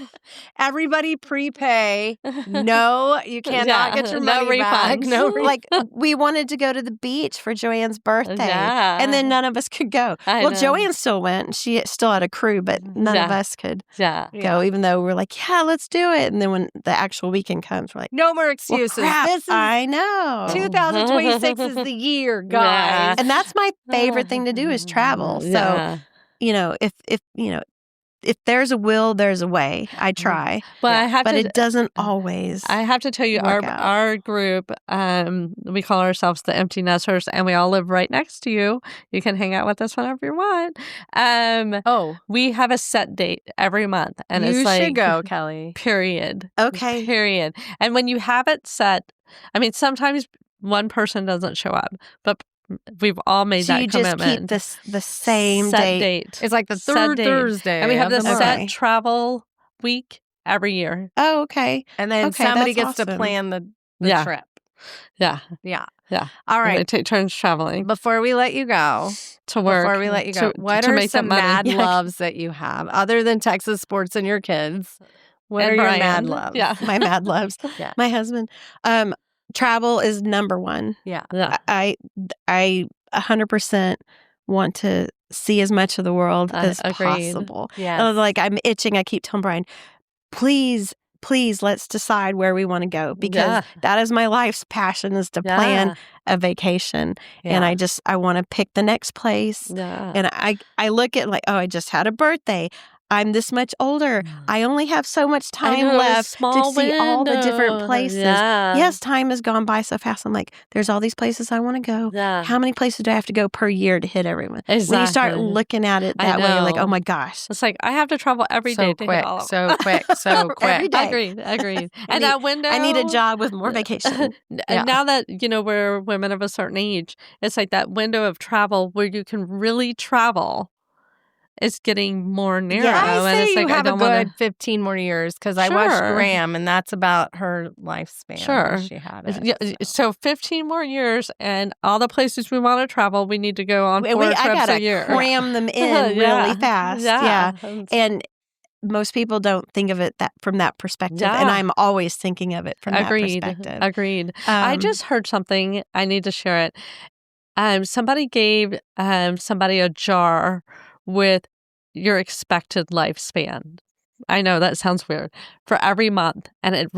Everybody prepay. No, you cannot get your money back. refunds. No refunds. Like, we wanted to go to the beach for Joanne's birthday. Yeah. And then none of us could go. I know. Joanne still went. And she still had a crew, but none of us could go, even though we're like, yeah, let's do it. And then when the actual weekend comes, we're like, no more excuses. Well, crap, This is I know. 2026 is the year, guys. Yeah. And that's my favorite thing to do is travel. So, if there's a will, there's a way. I try. But it doesn't always. I have to tell you, our group, we call ourselves the Empty Nesters, and we all live right next to you. You can hang out with us whenever you want. We have a set date every month, and it's like, you should go, Kelly. Period. Okay. Period. And when you have it set, I mean, sometimes one person doesn't show up, but we've all made that commitment. So you just keep the same set date. It's like the third Thursday. And we have of this the month. set travel week every year. Oh, okay. And then somebody gets to plan the trip. Yeah. Yeah. Yeah. All right. They take turns traveling. Before we let you go, to work. What are some mad loves that you have other than Texas sports and your kids? What are your mad loves? Yeah. My mad loves. Yeah. My husband. Travel is number one. Yeah. I 100% want to see as much of the world as possible. Yes. Like, I'm itching. I keep telling Brian, please, let's decide where we want to go, because that is my life's passion, is to plan a vacation. And I want to pick the next place. Yeah. And I look at like, I just had a birthday. I'm this much older. I only have so much time left to see all the different places. Yeah. Yes, time has gone by so fast. I'm like, there's all these places I want to go. Yeah. How many places do I have to go per year to hit everyone? Exactly. When you start looking at it that way, you're like, oh my gosh. It's like, I have to travel every day to hit all of them. So quick. Every day. Agreed. And that window. I need a job with more vacation. And now that, we're women of a certain age, it's like that window of travel where you can really travel. It's getting more narrow. I say and it's you like, have a good 15 more years, because I watched Graham, and that's about her lifespan. Sure. She had it. So 15 more years, and all the places we want to travel, we need to go on 4 trips a year. Cram them in really fast. Yeah. And most people don't think of it from that perspective. And I'm always thinking of it from that perspective. Agreed. I just heard something. I need to share it. Somebody gave somebody a jar with your expected lifespan. I know that sounds weird. For every month, and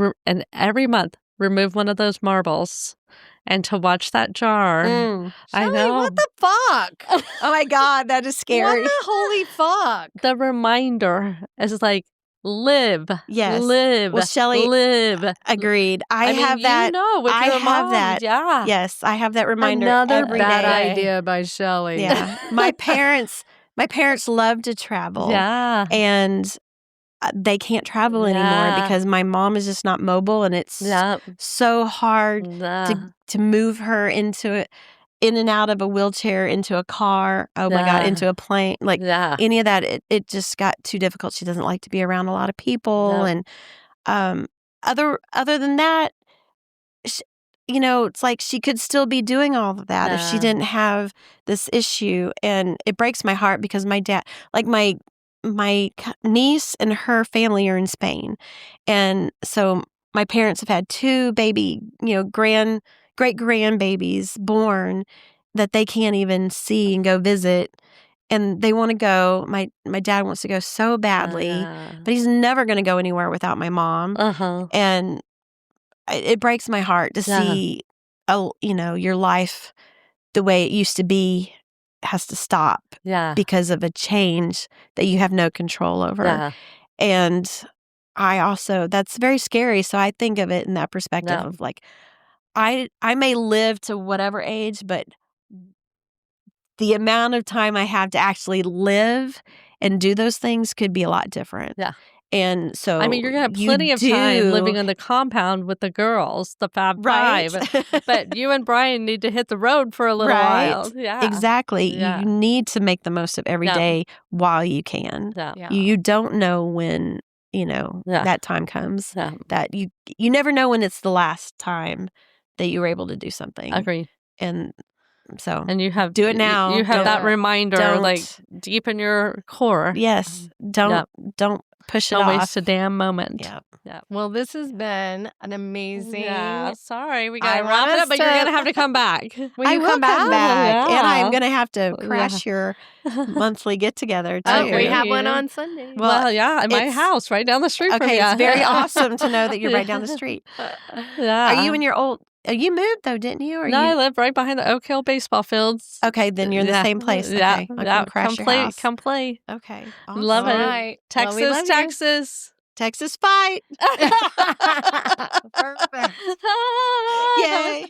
every month, remove one of those marbles, and to watch that jar. I know. What the fuck? Oh my God, that is scary. What the holy fuck? The reminder is like, live. Yes. Live. Well, Shelly, live. Agreed. I have that. With I your have mom. that. Yeah. Yes, I have that reminder. Another every bad day. idea by Shelly. Yeah. My parents love to travel. Yeah. And they can't travel anymore because my mom is just not mobile, and it's so hard to move her into in and out of a wheelchair into a car. Oh my God, into a plane. Like any of that, it just got too difficult. She doesn't like to be around a lot of people. And other than that, it's like she could still be doing all of that if she didn't have this issue. And it breaks my heart because my dad, like my niece and her family are in Spain. And so my parents have had 2 baby, great grandbabies born that they can't even see and go visit. And they want to go. My dad wants to go so badly, but he's never going to go anywhere without my mom. And it breaks my heart to see, your life the way it used to be has to stop because of a change that you have no control over. And I also, that's very scary. So I think of it in that perspective of like, I may live to whatever age, but the amount of time I have to actually live and do those things could be a lot different. And so I mean, you're going to have plenty of time living on the compound with the girls, the Fab Five. But you and Brian need to hit the road for a little while. Exactly. You need to make the most of every day while you can. You don't know when, that time comes. That you never know when it's the last time that you were able to do something. Agree. And so you have do it now. You have that reminder like deep in your core. Yes. Don't push it Don't off. waste a damn moment. Yeah. Well, this has been an amazing. Yeah. Sorry, we got to wrap it up, but you're going to have to come back. I will come back. And I'm going to have to crash your monthly get together too. We have one on Sunday. Well, at my house right down the street from you. Okay, it's very awesome to know that you're right down the street. Are you in your old? You moved though, didn't you? Or I live right behind the Oak Hill baseball fields. Okay, then you're in the same place. Okay. I'll come crash your house. Come play. Okay, awesome. Love it. Right. Texas, well, we Texas. Texas fight. Perfect. Yay.